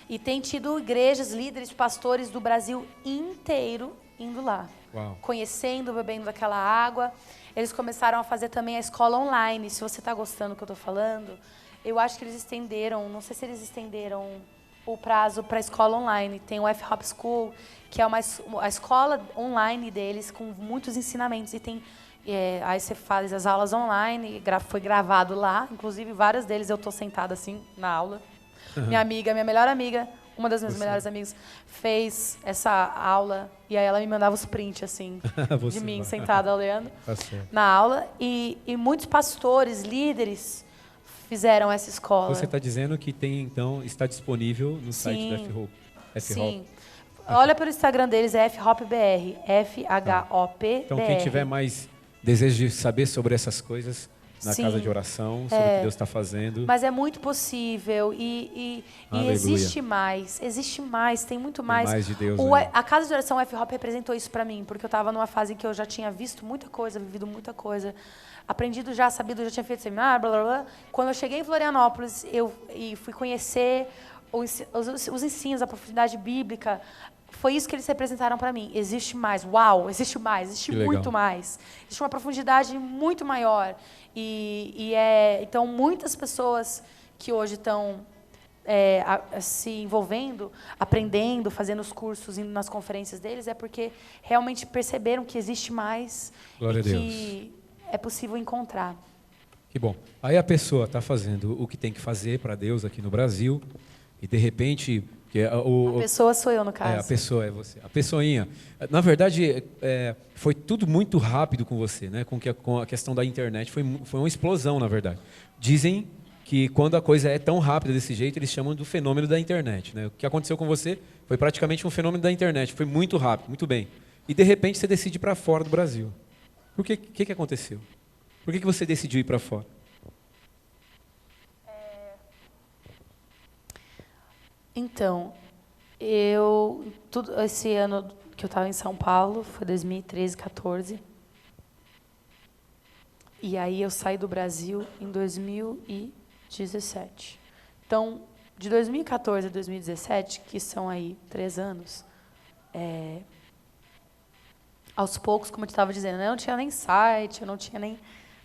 E tem tido igrejas, líderes, pastores do Brasil inteiro indo lá. Uau. Conhecendo, bebendo daquela água. Eles começaram a fazer também a escola online. Se você está gostando do que eu estou falando, eu acho que eles estenderam, não sei se eles estenderam o prazo para a escola online. Tem o F-Hop School, que é a escola online deles, com muitos ensinamentos. E tem, aí você faz as aulas online, foi gravado lá. Inclusive, vários deles eu estou sentada assim, na aula. Minha melhor amiga, uma das minhas melhores amigas, fez essa aula. E aí ela me mandava os prints, assim, de mim sentada olhando na aula. E muitos pastores, líderes, fizeram essa escola. Você está dizendo que então, está disponível no site da F-Hope? Sim. Olha pelo Instagram deles, é FHOPBR. F-H-O-P-B-R. Então, quem tiver mais desejo de saber sobre essas coisas, na casa de oração, sobre o que Deus está fazendo. Mas é muito possível e existe mais, tem muito mais. Tem mais de Deus, A casa de oração F-Hop representou isso para mim, porque eu estava numa fase em que eu já tinha visto muita coisa, vivido muita coisa, aprendido já, sabido, já tinha feito seminário, blá, blá, blá. Quando eu cheguei em Florianópolis, e fui conhecer os ensinos, a profundidade bíblica, foi isso que eles representaram para mim. Existe mais. Uau, existe mais. Existe muito mais. Existe uma profundidade muito maior. Então, muitas pessoas que hoje estão se envolvendo, aprendendo, fazendo os cursos, indo nas conferências deles, é porque realmente perceberam que existe mais. Glória a Deus. Que é possível encontrar. Que bom. Aí a pessoa está fazendo o que tem que fazer para Deus aqui no Brasil e, de repente... a pessoa sou eu, no caso. A pessoa é você. A pessoinha. Na verdade, foi tudo muito rápido com você, né? Com a questão da internet. Foi uma explosão, na verdade. Dizem que quando a coisa é tão rápida desse jeito, eles chamam do fenômeno da internet, né? O que aconteceu com você foi praticamente um fenômeno da internet. Foi muito rápido, muito bem. E, de repente, você decide ir para fora do Brasil. O que aconteceu? Por que você decidiu ir para fora? Então, esse ano que eu estava em São Paulo, foi 2013, 14. E aí eu saí do Brasil em 2017. Então, de 2014 a 2017, que são aí 3 anos, aos poucos, como eu estava dizendo, eu não tinha nem site, eu não tinha nem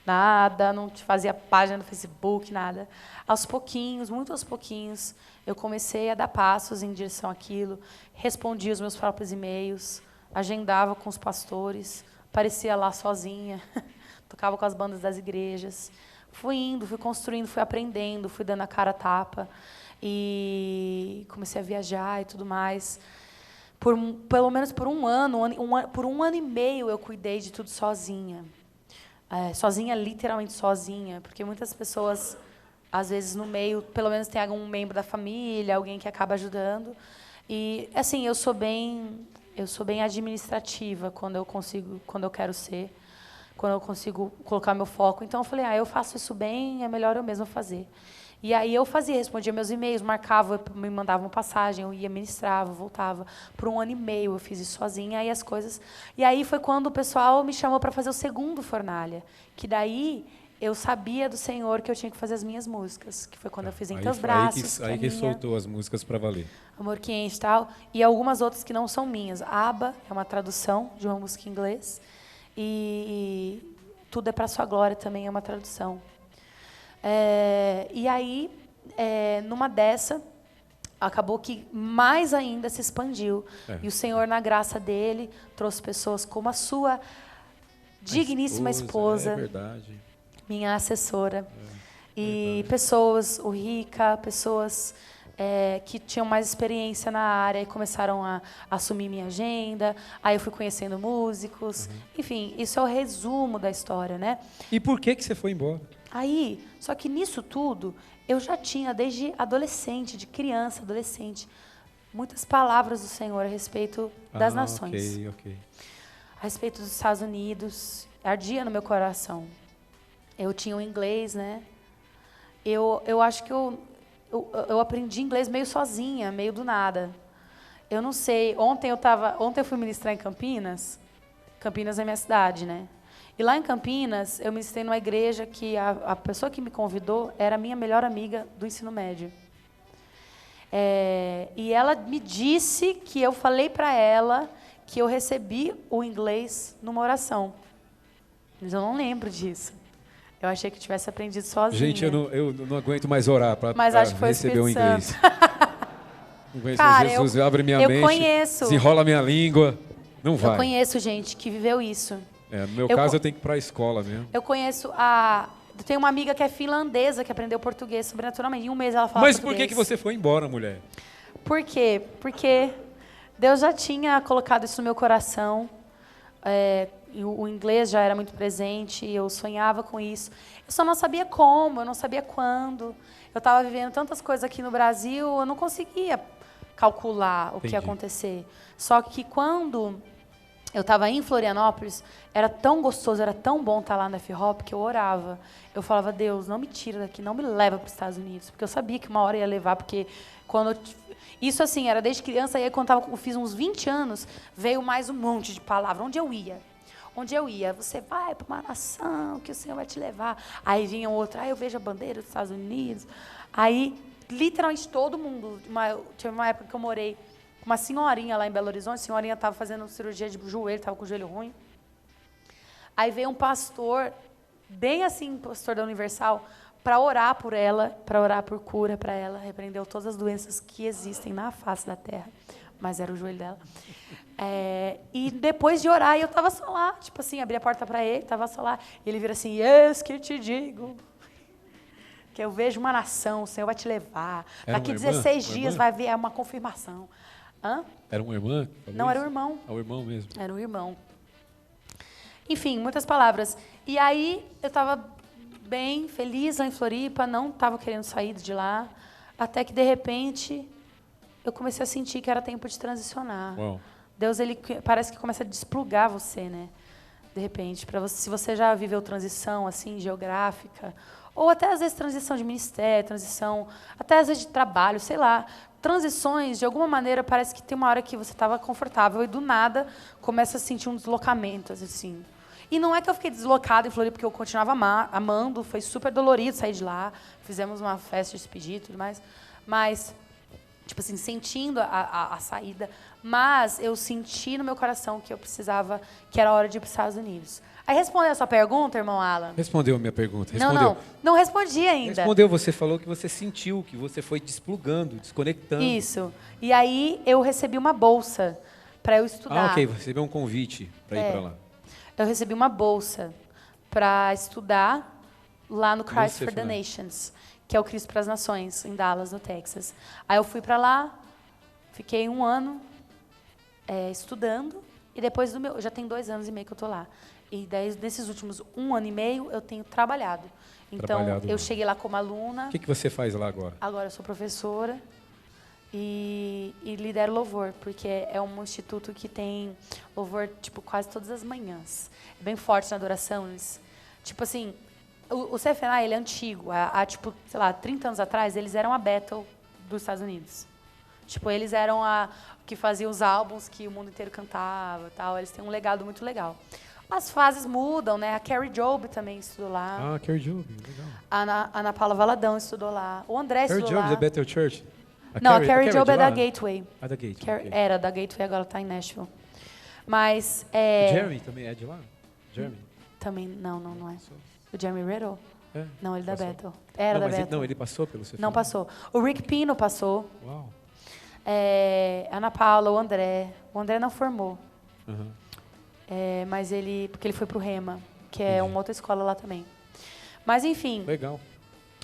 nada, não fazia página no Facebook, nada. Aos pouquinhos, muito aos pouquinhos, eu comecei a dar passos em direção àquilo, respondia os meus próprios e-mails, agendava com os pastores, aparecia lá sozinha, tocava com as bandas das igrejas. Fui indo, fui construindo, fui aprendendo, fui dando a cara a tapa, e comecei a viajar e tudo mais. Pelo menos por um ano e meio, eu cuidei de tudo sozinha. Sozinha, literalmente sozinha, porque muitas pessoas, às vezes, no meio, pelo menos tem algum membro da família, alguém que acaba ajudando. E, assim, eu sou bem Eu sou bem administrativa quando eu quero ser, quando eu consigo colocar meu foco. Então eu falei, eu faço isso bem, é melhor eu mesma fazer. E aí eu respondia meus e-mails, marcava, me mandava uma passagem, eu ia, ministrava, voltava. Por 1 ano e meio eu fiz isso sozinha, aí as coisas... E aí foi quando o pessoal me chamou para fazer o segundo Fornalha, que daí eu sabia do Senhor que eu tinha que fazer as minhas músicas, que foi quando eu fiz Em Teus Braços, Aí que soltou as músicas para valer. Amor que Enche e tal, e algumas outras que não são minhas. Aba é uma tradução de uma música em inglês, e Tudo é para Sua Glória também é uma tradução. E aí, numa dessa, acabou que mais ainda se expandiu. E o Senhor, na graça dele, trouxe pessoas como a sua digníssima esposa, é verdade. minha assessora, e pessoas, o Rica, pessoas que tinham mais experiência na área e começaram a assumir minha agenda. Aí eu fui conhecendo músicos. Enfim, isso é o resumo da história, né? E por que você foi embora? Aí, só que nisso tudo, eu já tinha, desde adolescente, de criança, adolescente, muitas palavras do Senhor a respeito das nações. Ok. A respeito dos Estados Unidos, ardia no meu coração. Eu tinha o inglês, né? Eu acho que eu aprendi inglês meio sozinha, meio do nada. Eu não sei, ontem eu fui ministrar em Campinas. Campinas é minha cidade, né? E lá em Campinas, eu ministrei numa igreja que a pessoa que me convidou era a minha melhor amiga do ensino médio. E ela me disse que eu falei para ela que eu recebi o inglês numa oração. Mas eu não lembro disso. Eu achei que eu tivesse aprendido sozinha. Gente, eu não aguento mais orar para receber o inglês. Não conheço. Cara, Jesus, abre minha eu mente, conheço. desenrola minha língua. Não vai. Eu conheço gente que viveu isso. No meu caso, eu tenho que ir para a escola mesmo. Eu conheço eu tenho uma amiga que é finlandesa, que aprendeu português sobrenaturalmente. Em 1 mês ela fala Mas português. por que você foi embora, mulher? Por quê? Porque Deus já tinha colocado isso no meu coração. E o inglês já era muito presente, eu sonhava com isso. Eu só não sabia como, eu não sabia quando. Eu estava vivendo tantas coisas aqui no Brasil, eu não conseguia calcular o que ia acontecer. Só que quando eu estava em Florianópolis, era tão gostoso, era tão bom estar lá na F-Hop, que eu orava. Eu falava, Deus, não me tira daqui, não me leva para os Estados Unidos. Porque eu sabia que uma hora ia levar, porque quando isso assim, era desde criança, e aí quando eu fiz uns 20 anos, veio mais um monte de palavra. Onde eu ia? Você vai para uma nação que o Senhor vai te levar. Aí vinha outro, eu vejo a bandeira dos Estados Unidos. Aí, literalmente, todo mundo... Tive uma época que eu morei com uma senhorinha lá em Belo Horizonte. A senhorinha estava fazendo cirurgia de joelho, estava com o joelho ruim. Aí veio um pastor, bem assim, pastor da Universal, para orar por ela, para orar por cura para ela. Repreendeu todas as doenças que existem na face da terra. Mas era o joelho dela. E depois de orar, eu estava só lá, tipo assim, abri a porta para ele, estava só lá. E ele vira assim, eis que te digo, que eu vejo uma nação, o Senhor vai te levar. Daqui 16 dias vai vir uma confirmação. Hã? Era uma irmã? Não, era um irmão. É o irmão mesmo. Era um irmão. Enfim, muitas palavras. E aí, eu estava bem feliz lá em Floripa, não estava querendo sair de lá, até que, de repente, eu comecei a sentir que era tempo de transicionar. Uau. Deus, ele parece que começa a desplugar você, né? De repente, para você, se você já viveu transição assim geográfica, ou até às vezes transição de ministério, transição, até às vezes de trabalho, sei lá, transições, de alguma maneira, parece que tem uma hora que você estava confortável e do nada começa a sentir um deslocamento, assim. E não é que eu fiquei deslocada em Floripa, porque eu continuava amando, foi super dolorido sair de lá, fizemos uma festa de despedida e tudo mais, mas tipo assim, sentindo a saída, mas eu senti no meu coração que eu precisava, que era hora de ir para os Estados Unidos. Aí respondeu a sua pergunta, irmão Alan? Respondeu a minha pergunta. Respondeu. Não respondi ainda. Respondeu, você falou que você sentiu, que você foi desplugando, desconectando. Isso. E aí eu recebi uma bolsa para eu estudar. Ok, você recebeu um convite para ir para lá. Eu recebi uma bolsa para estudar lá no Christ for the Nations, que é o Cristo para as Nações, em Dallas, no Texas. Aí eu fui para lá, fiquei 1 ano estudando, e depois já tem 2 anos e meio que eu estou lá. E daí, nesses últimos 1 ano e meio, eu tenho trabalhado. Então, eu cheguei lá como aluna. O que você faz lá agora? Agora eu sou professora. e lidero louvor, porque é um instituto que tem louvor, tipo, quase todas as manhãs. É bem forte na adoração. Tipo assim, o CFNA, ele é antigo. Há, tipo, sei lá, 30 anos atrás, eles eram a Bethel dos Estados Unidos. Tipo, eles eram a que fazia os álbuns que o mundo inteiro cantava, tal. Eles têm um legado muito legal. As fases mudam, né? A Carrie Job também estudou lá. Ah, Carrie Job, legal. A Ana Paula Valadão estudou lá. O André Carrie estudou Job lá. da Bethel Church? Não, a Carrie Job é de da lá? Gateway. Ah, da Gateway. Ok. Era da Gateway, agora está em Nashville. Mas O Jeremy também é de lá? Jeremy? também não é. O Jeremy Riddle? É. Não, ele é da Passou. Bethel. Era Não, da mas ele, Bethel. não, ele passou pelo CFNA? Não passou. O Rick Pino passou. Uau. A Ana Paula, o André. O André não formou. Uhum. Mas porque ele foi pro Rema, que é Entendi. uma outra escola lá também. Mas enfim, Legal.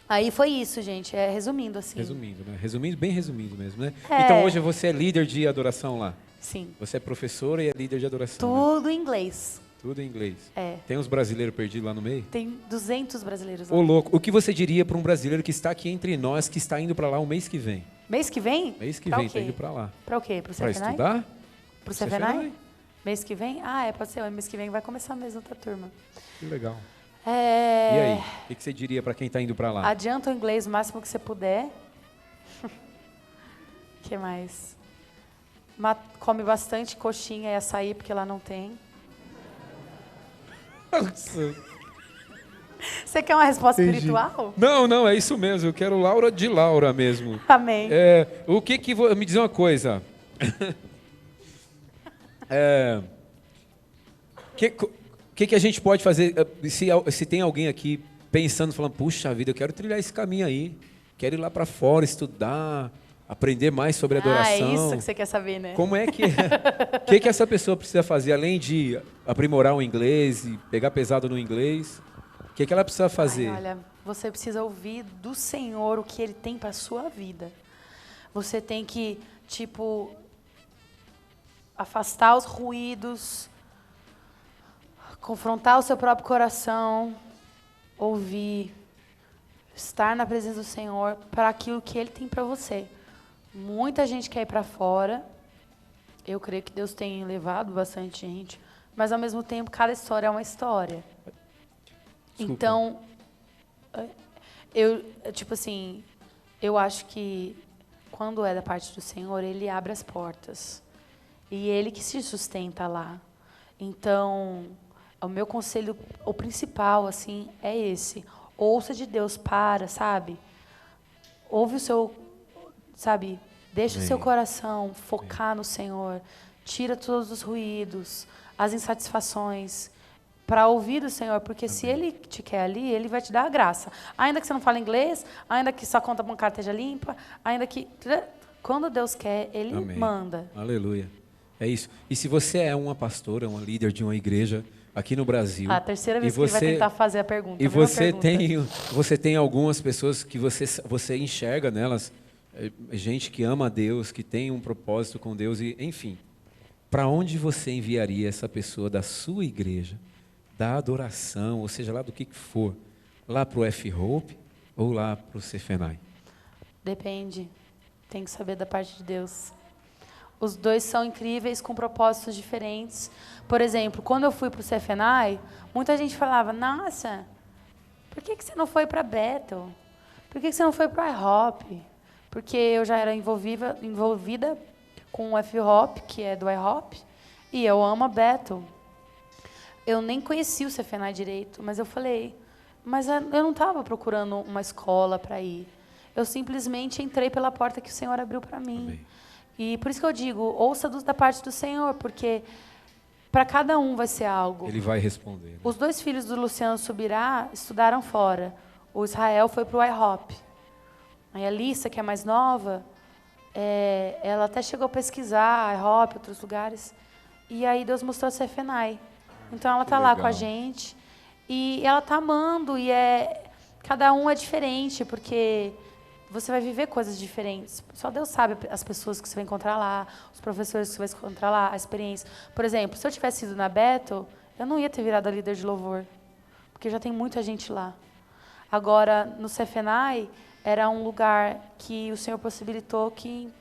aí foi isso, gente. Resumindo assim. Resumindo, né? Resumindo, bem resumido mesmo, né? É. Então hoje você é líder de adoração lá. Sim. Você é professora e é líder de adoração. Né? Tudo em inglês. Tudo em inglês. É. Tem uns brasileiros perdidos lá no meio? Tem 200 brasileiros lá. Ô, louco. O que você diria para um brasileiro que está aqui entre nós, que está indo para lá o mês que vem? Mês que vem? Mês que Pra vem, o quê? tá indo para lá. Pra o quê? Pro Para CFNAI? estudar? Pro CFNAI? CFNAI? Mês que vem? Pode ser. Mês que vem vai começar mesmo outra turma. Que legal. E E aí? O que você diria para quem está indo para lá? Adianta o inglês o máximo que você puder. O que mais? Come bastante coxinha e açaí, porque lá não tem. Você quer uma resposta Entendi. espiritual? Não, é isso mesmo. Eu quero Laura de Laura mesmo. Amém. O que me diz uma coisa. Que a gente pode fazer se tem alguém aqui pensando, falando, puxa vida, eu quero trilhar esse caminho aí, quero ir lá para fora estudar, aprender mais sobre adoração. É isso que você quer saber, né? Como é que que essa pessoa precisa fazer além de aprimorar o inglês e pegar pesado no inglês? O que ela precisa fazer? Olha, você precisa ouvir do Senhor o que Ele tem para sua vida. Você tem que, tipo, afastar os ruídos, confrontar o seu próprio coração, ouvir, estar na presença do Senhor para aquilo que Ele tem para você. Muita gente quer ir para fora. Eu creio que Deus tem levado bastante gente, mas ao mesmo tempo cada história é uma história. Desculpa. Então, eu acho que quando é da parte do Senhor, Ele abre as portas. E Ele que se sustenta lá. Então, o meu conselho, o principal, assim, é esse. Ouça de Deus, sabe? Ouve o seu, sabe? Deixa o seu coração focar no Senhor. Tira todos os ruídos, as insatisfações, para ouvir do Senhor, porque se Ele te quer ali, Ele vai te dar a graça. Ainda que você não fale inglês, ainda que sua conta bancária esteja limpa, ainda que... Quando Deus quer, Ele manda. Aleluia. É isso. E se você é uma pastora, uma líder de uma igreja aqui no Brasil... A terceira vez que ele vai tentar fazer a pergunta. E você tem algumas pessoas que você enxerga nelas, gente que ama a Deus, que tem um propósito com Deus, e enfim. Para onde você enviaria essa pessoa da sua igreja, da adoração, ou seja, lá do que for, lá para o F-Hope ou lá para o CFNAI? Depende. Tem que saber da parte de Deus. Os dois são incríveis, com propósitos diferentes. Por exemplo, quando eu fui para o CFNAI, muita gente falava, nossa, por que você não foi para Bethel? Por que você não foi para o IHOP? Porque eu já era envolvida com o F-Hop, que é do IHOP, e eu amo a Bethel. Eu nem conhecia o CFNAI direito, mas eu falei, mas eu não estava procurando uma escola para ir. Eu simplesmente entrei pela porta que o Senhor abriu para mim. Amém. E por isso que eu digo, ouça da parte do Senhor, porque para cada um vai ser algo. Ele vai responder. Né? Os dois filhos do Luciano Subirá estudaram fora. O Israel foi para o IHOP. Aí a Lissa, que é mais nova, ela até chegou a pesquisar IHOP, outros lugares. E aí Deus mostrou a CFNAI. Então ela está lá com a gente. E ela está amando. E cada um é diferente, porque você vai viver coisas diferentes. Só Deus sabe as pessoas que você vai encontrar lá, os professores que você vai encontrar lá, a experiência. Por exemplo, se eu tivesse ido na Bethel, eu não ia ter virado a líder de louvor, porque já tem muita gente lá. Agora, no CFNAI, era um lugar que o Senhor possibilitou que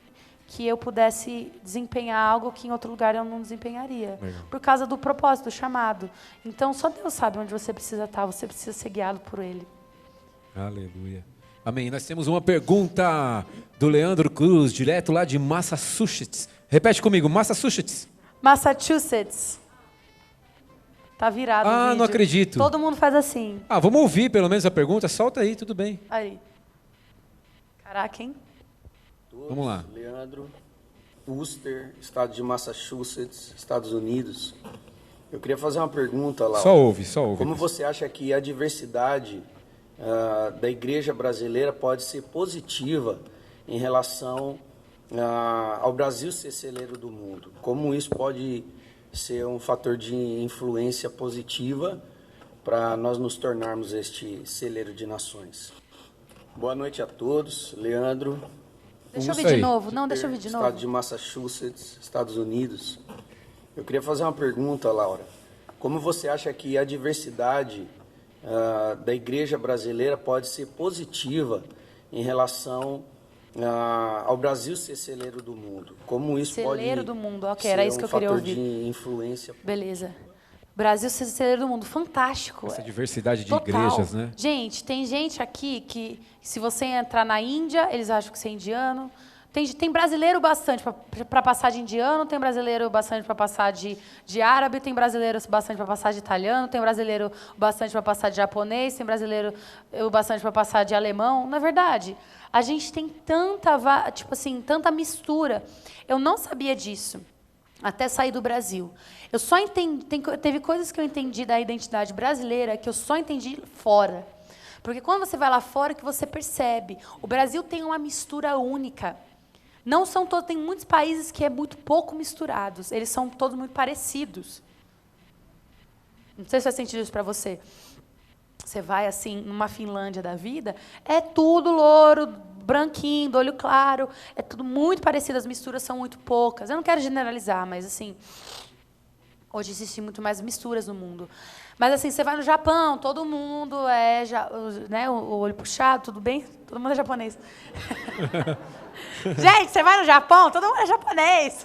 que eu pudesse desempenhar algo que em outro lugar eu não desempenharia. Legal. Por causa do propósito, do chamado. Então, só Deus sabe onde você precisa estar, você precisa ser guiado por Ele. Aleluia. Amém. Nós temos uma pergunta do Leandro Cruz, direto lá de Massachusetts. Repete comigo, Massachusetts. Massachusetts. Tá virado o vídeo. Não acredito. Todo mundo faz assim. Vamos ouvir pelo menos a pergunta. Solta aí, tudo bem. Aí. Caraca, hein? Vamos lá. Leandro, Worcester, estado de Massachusetts, Estados Unidos. Eu queria fazer uma pergunta, Laura. Só ouve. Como você acha que a diversidade da igreja brasileira pode ser positiva em relação ao Brasil ser celeiro do mundo? Como isso pode ser um fator de influência positiva para nós nos tornarmos este celeiro de nações? Boa noite a todos. Leandro. Deixa eu ver de novo. Não, deixa eu ver de novo. Estado de Massachusetts, Estados Unidos. Eu queria fazer uma pergunta, Laura. Como você acha que a diversidade da igreja brasileira pode ser positiva em relação ao Brasil ser celeiro do mundo? Como isso Celeiro pode do mundo, ok, ser era isso que eu queria ouvir. de influência? Beleza. Brasil ser celeiro do mundo, fantástico. Essa diversidade de Total. igrejas, né? Gente, tem gente aqui que, se você entrar na Índia, eles acham que você é indiano. Tem brasileiro bastante para passar de indiano, tem brasileiro bastante para passar de árabe, tem brasileiro bastante para passar de italiano, tem brasileiro bastante para passar de japonês, tem brasileiro bastante para passar de alemão. Na verdade, a gente tem tanta mistura. Eu não sabia disso até sair do Brasil. Eu só entendi, teve coisas que eu entendi da identidade brasileira que eu só entendi fora. Porque quando você vai lá fora que você percebe, o Brasil tem uma mistura única. Não são todos, tem muitos países que é muito pouco misturados. Eles são todos muito parecidos. Não sei se faz sentido isso para você. Você vai assim numa Finlândia da vida, é tudo louro, branquinho, do olho claro, é tudo muito parecido, as misturas são muito poucas. Eu não quero generalizar, mas assim, hoje existem muito mais misturas no mundo. Mas assim, você vai no Japão, todo mundo né, o olho puxado, tudo bem? Todo mundo é japonês. Gente, você vai no Japão, todo mundo é japonês.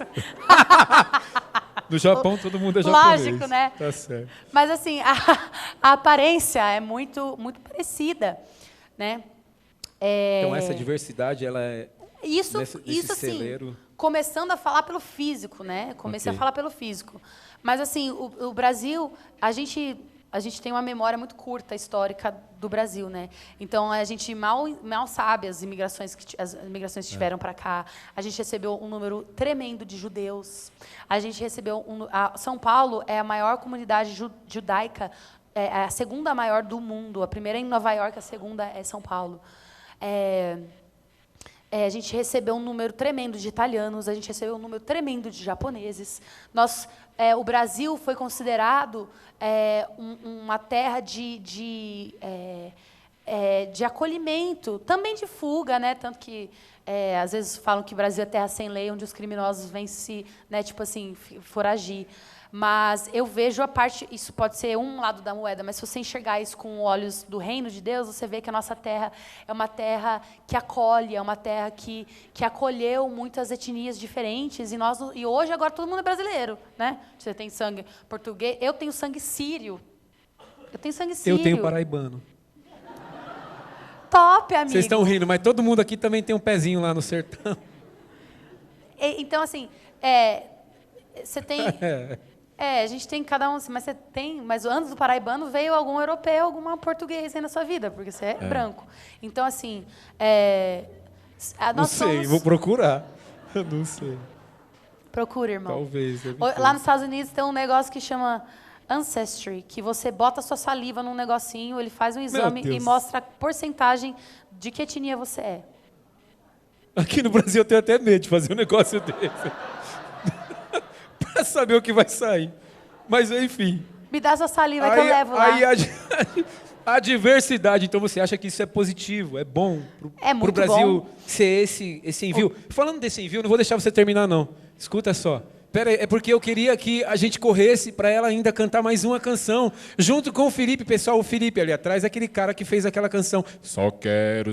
No Japão, todo mundo é japonês. Lógico, né? Tá certo. Mas assim, a aparência é muito, muito parecida, né? Então, essa diversidade, ela é... Isso nesse assim, celeiro... começando a falar pelo físico, né? Comecei a falar pelo físico. Mas, assim, o Brasil, a gente tem uma memória muito curta, histórica, do Brasil, né? Então, a gente mal sabe as imigrações que tiveram para cá. A gente recebeu um número tremendo de judeus. A gente recebeu... São Paulo é a maior comunidade judaica, é a segunda maior do mundo. A primeira é em Nova York, a segunda é São Paulo. A gente recebeu um número tremendo de italianos, a gente recebeu um número tremendo de japoneses. O Brasil foi considerado uma terra de acolhimento, também de fuga, né? Tanto que às vezes falam que o Brasil é terra sem lei, onde os criminosos vêm foragir. Mas eu vejo isso pode ser um lado da moeda, mas se você enxergar isso com olhos do reino de Deus, você vê que a nossa terra é uma terra que acolhe, é uma terra que acolheu muitas etnias diferentes, e hoje agora todo mundo é brasileiro, né? Você tem sangue português, eu tenho sangue sírio. Eu tenho paraibano. Top, amigo. Vocês estão rindo, mas todo mundo aqui também tem um pezinho lá no sertão. Então, assim, você tem... a gente tem cada um, mas antes do paraibano veio algum europeu, alguma português aí na sua vida, porque você é branco. Então, assim, não sei, vou procurar. Eu não sei. Procura, irmão. Talvez. Lá nos Estados Unidos tem um negócio que chama Ancestry, que você bota a sua saliva num negocinho, ele faz um exame e mostra a porcentagem de que etnia você é. Aqui no Brasil eu tenho até medo de fazer um negócio desse. Para saber o que vai sair. Mas, enfim. Me dá sua saliva que eu levo lá. Aí a diversidade, então você acha que isso é positivo, é bom para o Brasil bom. ser esse envio? Falando desse envio, não vou deixar você terminar, não. Escuta só. Pera aí, é porque eu queria que a gente corresse para ela ainda cantar mais uma canção, junto com o Felipe. Pessoal, o Felipe ali atrás é aquele cara que fez aquela canção. Só quero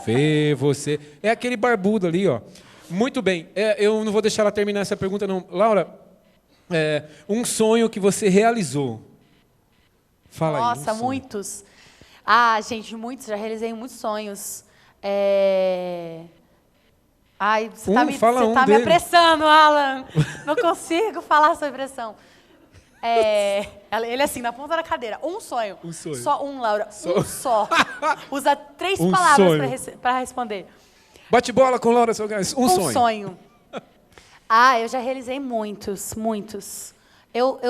ver você. É aquele barbudo ali, ó. Muito bem. Eu não vou deixar ela terminar essa pergunta, não. Laura, um sonho que você realizou. Fala aí. Nossa, muitos. Gente, muitos. Já realizei muitos sonhos. Ai, você tá me apressando, Alan. Não consigo falar sobre pressão. Ele assim, na ponta da cadeira. Um sonho. Um sonho. Só um, Laura. Um só. Usa 3 palavras para responder. Bate bola com Laura Salgás. Um sonho. Um sonho. Eu já realizei muitos, muitos. Eu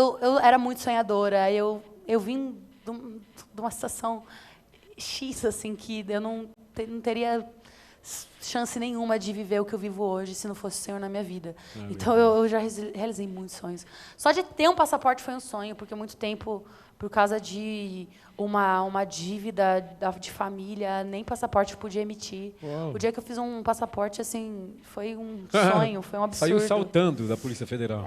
era muito sonhadora. Eu vim de uma situação X, assim, que eu não teria chance nenhuma de viver o que eu vivo hoje se não fosse o Senhor na minha vida. Então, eu já realizei muitos sonhos. Só de ter um passaporte foi um sonho, porque muito tempo, por causa de uma dívida de família, nem passaporte podia emitir. Uau. O dia que eu fiz um passaporte, assim, foi um sonho, foi um absurdo. Saiu saltando da Polícia Federal.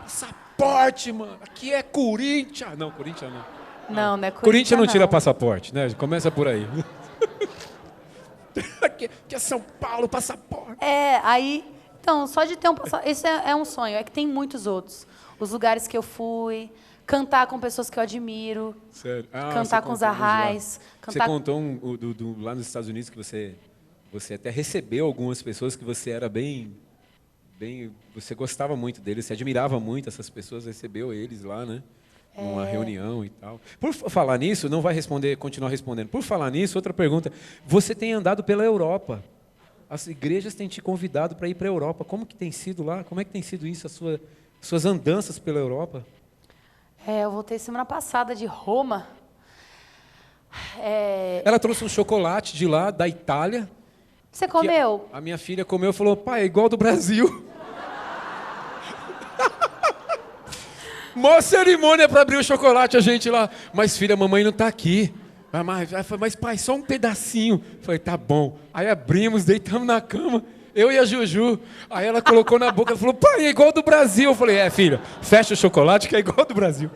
Passaporte, mano. Aqui é Corinthians. Não, Corinthians não. Não é Corinthians não tira passaporte, né? Começa por aí. Aqui é São Paulo, passaporte. Então, só de ter um passaporte... Esse é um sonho. É que tem muitos outros. Os lugares que eu fui, cantar com pessoas que eu admiro. Sério? Cantar com os arrais. Você contou lá nos Estados Unidos que você até recebeu algumas pessoas que você era bem... Você gostava muito deles, você admirava muito essas pessoas, recebeu eles lá, né? Numa reunião e tal. Por falar nisso, não vai continuar respondendo. Por falar nisso, outra pergunta. Você tem andado pela Europa. As igrejas têm te convidado para ir para a Europa. Como que tem sido lá? Como é que tem sido isso, suas andanças pela Europa? Eu voltei semana passada de Roma. Ela trouxe um chocolate de lá, da Itália. Você comeu? A minha filha comeu e falou, pai, é igual do Brasil. Mó cerimônia para abrir o chocolate, a gente lá. Mas, filha, a mamãe não está aqui. Mas, pai, só um pedacinho. Falei, tá bom. Aí abrimos, deitamos na cama, eu e a Juju. Aí ela colocou na boca e falou, pai, é igual do Brasil. Eu falei, filha, fecha o chocolate que é igual do Brasil.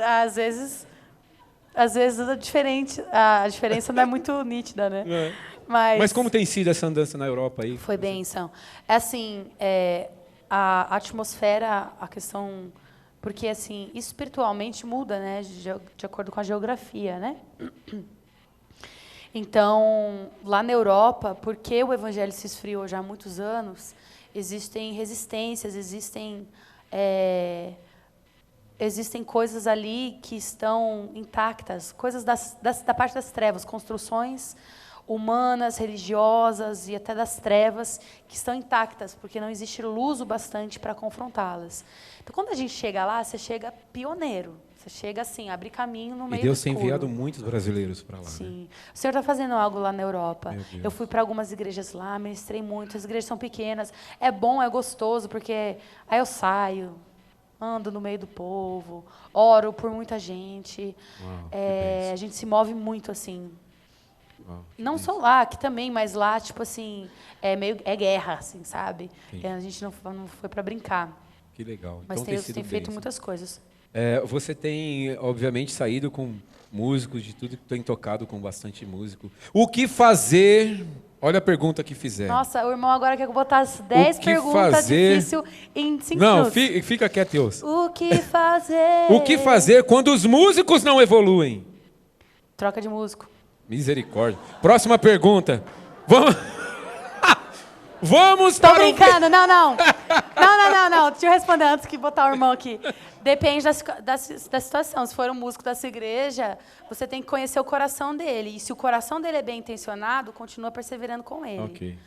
Às vezes é diferente. A diferença não é muito nítida, né? Mas como tem sido essa andança na Europa aí? Foi bênção. Assim, a atmosfera, a questão... Porque, assim, espiritualmente muda, né? De acordo com a geografia, né? Então, lá na Europa, porque o evangelho se esfriou já há muitos anos, existem resistências, existem coisas ali que estão intactas, coisas da parte das trevas, construções humanas, religiosas e até das trevas que estão intactas, porque não existe luz o bastante para confrontá-las. Então, quando a gente chega lá, você chega pioneiro. Você chega assim, abre caminho no meio do escuro. E Deus tem enviado muitos brasileiros para lá. Sim. Né? O Senhor está fazendo algo lá na Europa. Eu fui para algumas igrejas lá, ministrei muito. As igrejas são pequenas. É bom, é gostoso, porque aí eu saio, ando no meio do povo, oro por muita gente. Uau, a gente se move muito assim. Não bênção. só lá, aqui também, mas lá, tipo assim, é guerra, assim, sabe? A gente não foi para brincar. Que legal. Mas então, tem feito muitas coisas. Você tem, obviamente, saído com músicos de tudo que tem tocado com bastante músico. O que fazer? Olha a pergunta que fizeram. Nossa, o irmão agora quer botar as 10 perguntas difíceis em 5 minutos. Não, fica quieto e ouça. O que fazer? O que fazer quando os músicos não evoluem? Troca de músico. Misericórdia. Próxima pergunta. Vamos Tô para brincando, não. Deixa eu responder antes que botar o irmão aqui. Depende da situação. Se for um músico da sua igreja, você tem que conhecer o coração dele. E se o coração dele é bem intencionado, continua perseverando com ele. Ok.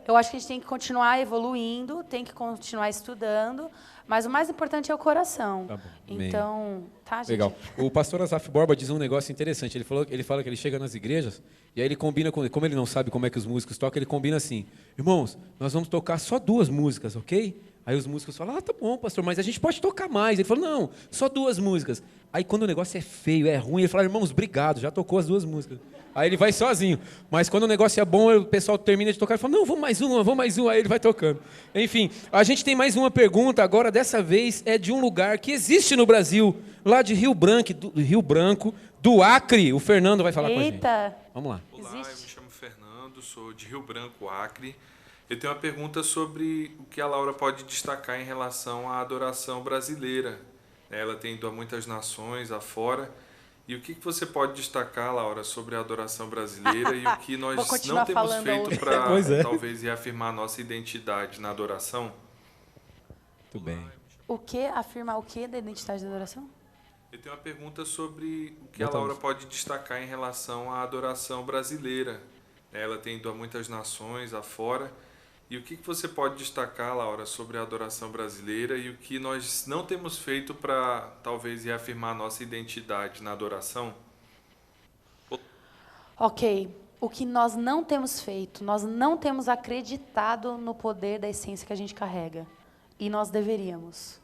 Eu acho que a gente tem que continuar evoluindo, tem que continuar estudando, mas o mais importante é o coração. Tá bom. Então, tá, gente? Legal. O pastor Asaf Borba diz um negócio interessante. Ele fala que ele chega nas igrejas e aí ele combina, como ele não sabe como é que os músicos tocam, ele combina assim, irmãos, nós vamos tocar só 2 músicas, ok? Aí os músicos falam, tá bom, pastor, mas a gente pode tocar mais. Ele falou, não, só 2 músicas. Aí quando o negócio é feio, é ruim, ele fala, irmãos, obrigado, já tocou as 2 músicas. Aí ele vai sozinho. Mas quando o negócio é bom, o pessoal termina de tocar e fala, não, vamos mais uma. Aí ele vai tocando. Enfim, a gente tem mais uma pergunta, agora dessa vez é de um lugar que existe no Brasil, lá de Rio Branco, do Acre. O Fernando vai falar com a gente. Eita! Vamos lá. Olá, eu me chamo Fernando, sou de Rio Branco, Acre. Eu tenho uma pergunta sobre o que a Laura pode destacar em relação à adoração brasileira. Ela tem ido a muitas nações afora. E o que você pode destacar, Laura, sobre a adoração brasileira e o que nós não temos feito para talvez reafirmar a nossa identidade na adoração? Muito bem. O que? Afirmar o que da identidade da adoração? Eu tenho uma pergunta sobre o que a Laura pode destacar em relação à adoração brasileira. Ela tem ido a muitas nações afora. E o que você pode destacar, Laura, sobre a adoração brasileira e o que nós não temos feito para talvez reafirmar a nossa identidade na adoração? Ok. O que nós não temos feito, nós não temos acreditado no poder da essência que a gente carrega. E nós deveríamos.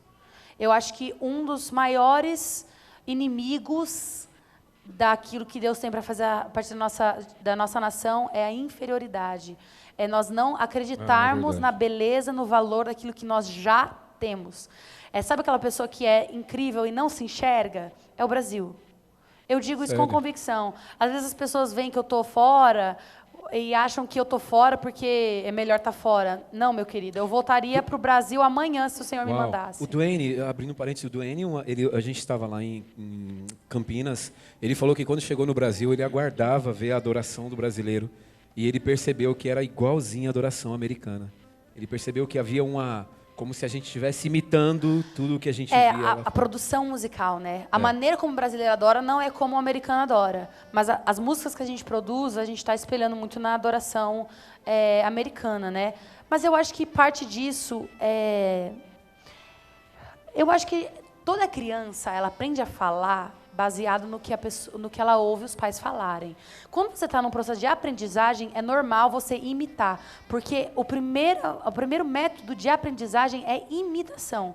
Eu acho que um dos maiores inimigos daquilo que Deus tem para fazer a partir da nossa nação é a inferioridade. É nós não acreditarmos na beleza, no valor daquilo que nós já temos. Sabe aquela pessoa que é incrível e não se enxerga? É o Brasil. Eu digo isso com convicção. Às vezes as pessoas veem que eu estou fora e acham que eu estou fora porque é melhor estar fora. Não, meu querido, eu voltaria para o Brasil amanhã se o Senhor me mandasse. O Duane, abrindo parênteses, o Duane, a gente estava lá em Campinas, ele falou que quando chegou no Brasil, ele aguardava ver a adoração do brasileiro e ele percebeu que era igualzinha a adoração americana. Ele percebeu que havia como se a gente estivesse imitando tudo o que a gente via. A produção musical, né? A maneira como o brasileiro adora não é como o americano adora. Mas as músicas que a gente produz, a gente está espelhando muito na adoração americana, né? Mas eu acho que parte disso eu acho que toda criança, ela aprende a falar baseado no que ela ouve os pais falarem. Quando você está num processo de aprendizagem, é normal você imitar, porque o primeiro método de aprendizagem é imitação.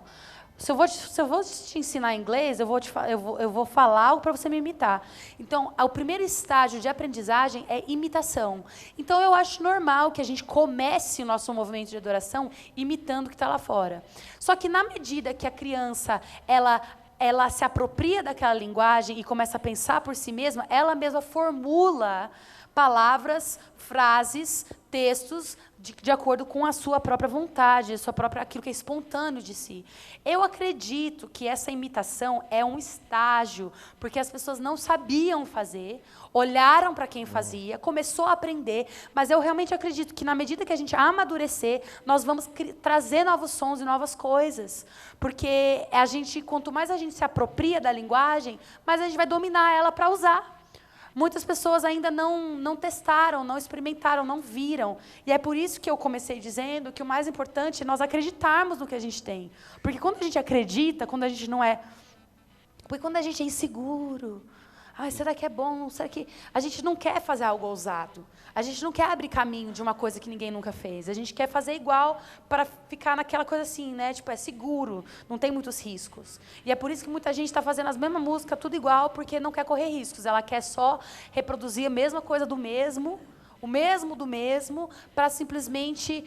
Se eu vou te ensinar inglês, eu vou falar algo para você me imitar. Então, o primeiro estágio de aprendizagem é imitação. Então, eu acho normal que a gente comece o nosso movimento de adoração imitando o que está lá fora. Só que, na medida que a criança ela se apropria daquela linguagem e começa a pensar por si mesma, ela mesma formula palavras, frases, textos de acordo com a sua própria vontade, aquilo que é espontâneo de si. Eu acredito que essa imitação é um estágio, porque as pessoas não sabiam fazer, olharam para quem fazia, começou a aprender, mas eu realmente acredito que, na medida que a gente amadurecer, nós vamos trazer novos sons e novas coisas, porque quanto mais a gente se apropria da linguagem, mais a gente vai dominar ela para usar. Muitas pessoas ainda não testaram, não experimentaram, não viram. E é por isso que eu comecei dizendo que o mais importante é nós acreditarmos no que a gente tem. Porque quando a gente acredita, quando a gente não é... Porque quando a gente é inseguro... será que é bom? Será que... A gente não quer fazer algo ousado. A gente não quer abrir caminho de uma coisa que ninguém nunca fez. A gente quer fazer igual para ficar naquela coisa assim, né? Tipo, é seguro, não tem muitos riscos. E é por isso que muita gente está fazendo as mesmas músicas, tudo igual, porque não quer correr riscos. Ela quer só reproduzir a mesma coisa do mesmo, o mesmo do mesmo, para simplesmente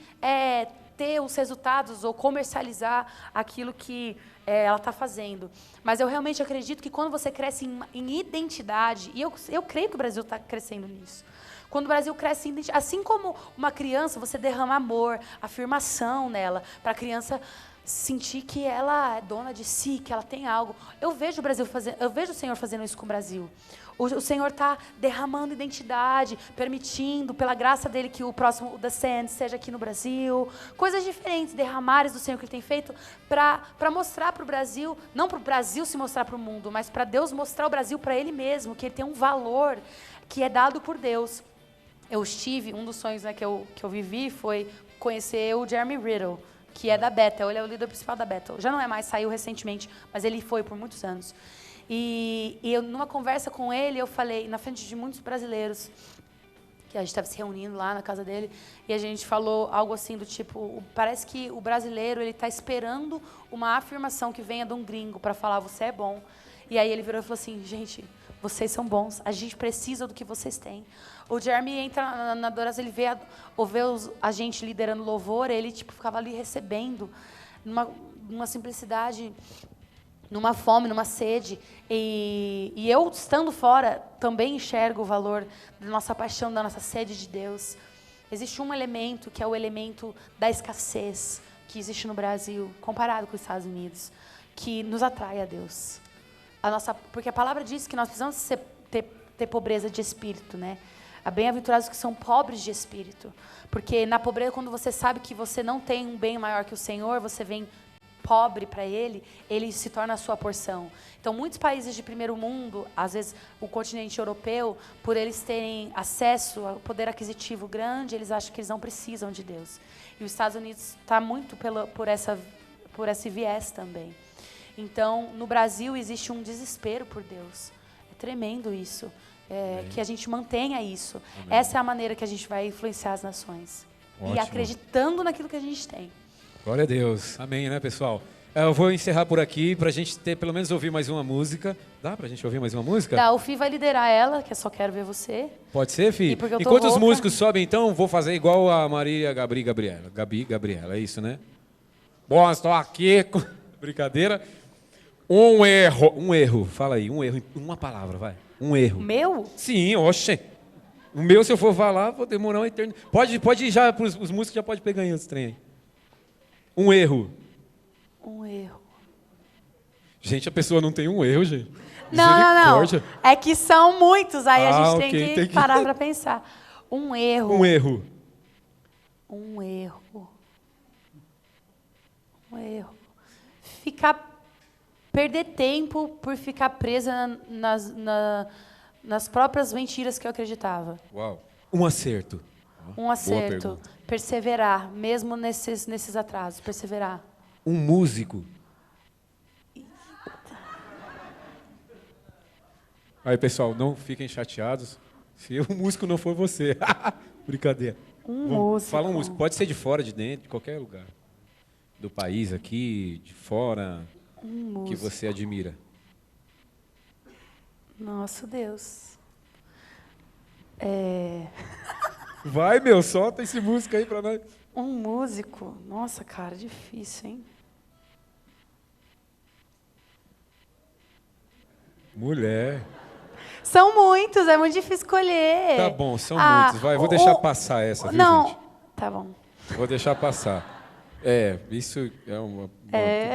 ter os resultados ou comercializar aquilo que ela está fazendo. Mas eu realmente acredito que quando você cresce em identidade, e eu creio que o Brasil está crescendo nisso, quando o Brasil cresce em identidade, assim como uma criança, você derrama amor, afirmação nela, para a criança sentir que ela é dona de si, que ela tem algo. Eu vejo o Senhor fazendo isso com o Brasil. O Senhor está derramando identidade, permitindo, pela graça dele, que o próximo The Sand seja aqui no Brasil. Coisas diferentes, derramares do Senhor que ele tem feito para mostrar para o Brasil, não para o Brasil se mostrar para o mundo, mas para Deus mostrar o Brasil para ele mesmo, que ele tem um valor que é dado por Deus. Um dos sonhos, né, que eu vivi foi conhecer o Jeremy Riddle, que é da Bethel. Ele é o líder principal da Bethel. Já não é mais, saiu recentemente, mas ele foi por muitos anos. E eu, numa conversa com ele, eu falei, na frente de muitos brasileiros, que a gente estava se reunindo lá na casa dele, e a gente falou algo assim do tipo, parece que o brasileiro ele está esperando uma afirmação que venha de um gringo para falar, você é bom. E aí ele virou e falou assim, gente, vocês são bons, a gente precisa do que vocês têm. O Jeremy entra na adoração, ele vê a gente liderando louvor, ele ficava ali recebendo, numa simplicidade numa fome, numa sede. E eu, estando fora, também enxergo o valor da nossa paixão, da nossa sede de Deus. Existe um elemento que é o elemento da escassez que existe no Brasil, comparado com os Estados Unidos, que nos atrai a Deus. Porque a palavra diz que nós precisamos ter pobreza de espírito, né? Bem-aventurados que são pobres de espírito. Porque na pobreza, quando você sabe que você não tem um bem maior que o Senhor, você vem pobre para ele se torna a sua porção. Então, muitos países de primeiro mundo, às vezes o continente europeu, por eles terem acesso a poder aquisitivo grande, eles acham que eles não precisam de Deus. E os Estados Unidos está muito por esse viés também. Então, no Brasil existe um desespero por Deus. É tremendo isso. Que a gente mantenha isso. Amém. Essa é a maneira que a gente vai influenciar as nações. Ótimo. E acreditando naquilo que a gente tem. Glória a Deus. Amém, né, pessoal? Eu vou encerrar por aqui para a gente pelo menos ouvir mais uma música. Dá para a gente ouvir mais uma música? Dá, o Fih vai liderar ela, que eu só quero ver você. Pode ser, Fih? Enquanto os músicos sobem, então, vou fazer igual a Maria Gabriela. Gabriela, é isso, né? Bom, estou aqui. Brincadeira. Um erro. Fala aí, um erro. Uma palavra, vai. Um erro. Meu? Sim, oxe. O meu, se eu for falar, vou demorar uma eternidade. Pode ir já, os músicos já podem pegar esse trem aí. Um erro. Um erro. Gente, a pessoa não tem um erro, gente. Não. É que são muitos, aí a gente tem que parar para pensar. Um erro. Um erro. Um erro. Perder tempo por ficar presa nas próprias mentiras que eu acreditava. Uau. Um acerto. Um acerto. Perseverar, mesmo nesses atrasos. Perseverar. Um músico. Aí, pessoal, não fiquem chateados se o músico não for você. Brincadeira. Músico. Fala um músico. Pode ser de fora, de dentro, de qualquer lugar. Do país aqui, de fora. Que você admira. Nossa, Deus. Vai, meu, solta esse músico aí pra nós. Um músico? Nossa, cara, difícil, hein? Mulher. São muitos, é muito difícil escolher. Tá bom, são muitos. Vai, vou deixar passar essa, viu, não, gente? Tá bom. Vou deixar passar. Isso é uma...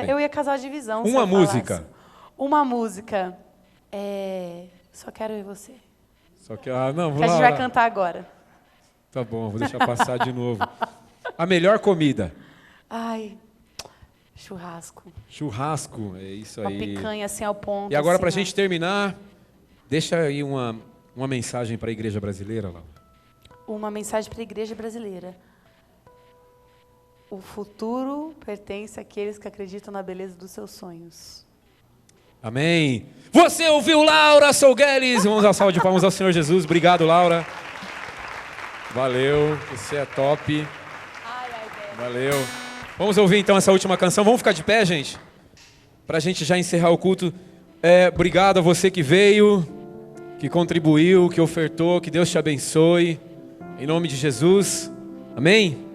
eu ia casar a divisão. Uma música. Uma música. Só quero ver você. Só que... não, vou que a gente vai cantar agora. Tá bom, vou deixar passar de novo. A melhor comida. Ai, churrasco. Churrasco, é isso aí. Uma picanha assim ao ponto. E agora, assim, para a gente terminar, deixa aí uma mensagem para a igreja brasileira, Laura. Uma mensagem para a igreja brasileira. O futuro pertence àqueles que acreditam na beleza dos seus sonhos. Amém. Você ouviu Laura Sougueles? Vamos dar salve de palmas ao Senhor Jesus. Obrigado, Laura. Valeu, você é top. Valeu. Vamos ouvir então essa última canção. Vamos ficar de pé, gente? Para a gente já encerrar o culto. Obrigado a você que veio, que contribuiu, que ofertou. Que Deus te abençoe. Em nome de Jesus. Amém?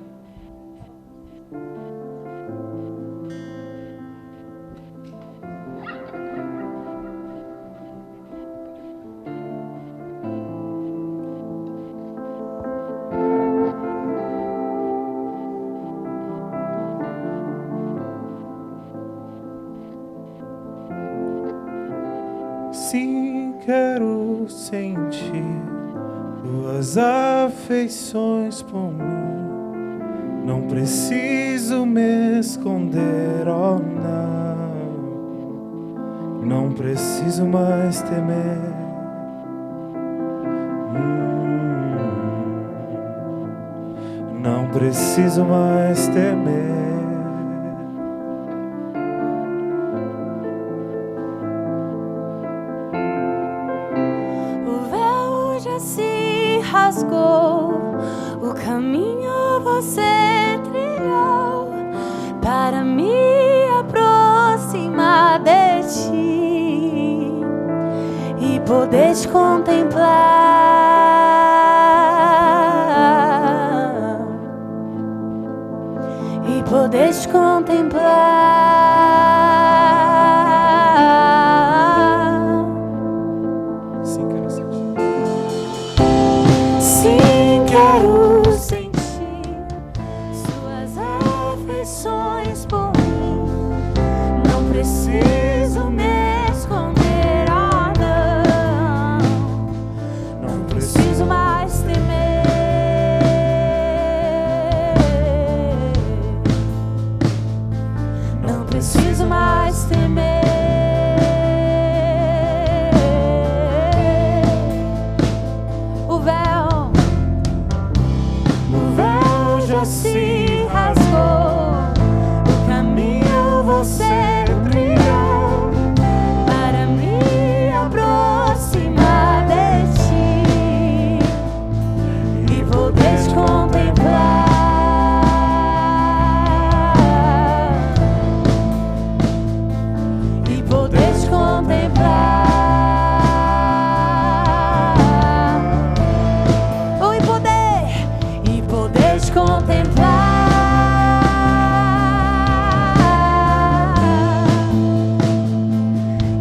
Se quero sentir tuas afeições por mim, não preciso me esconder, oh não preciso mais temer. Não preciso mais temer. Rasgou, o caminho você trilhou para me aproximar de ti e poder te contemplar, e poder te contemplar. já se rasgou, o caminho você trilhou para me aproximar de ti e poder te contemplar. E poder te contemplar. Oh, e poder te contemplar.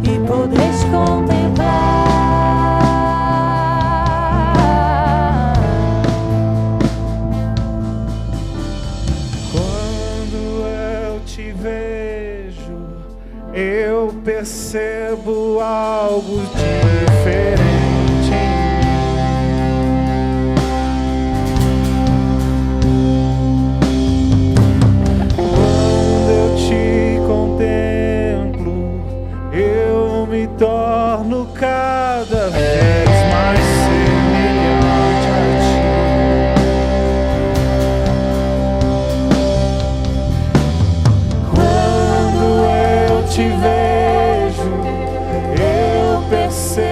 E poder te contemplar. Quando eu te vejo, eu percebo algo diferente em mim. Quando eu te contemplo, eu me torno cada vez mais semelhante a ti. Quando eu te vejo, eu percebo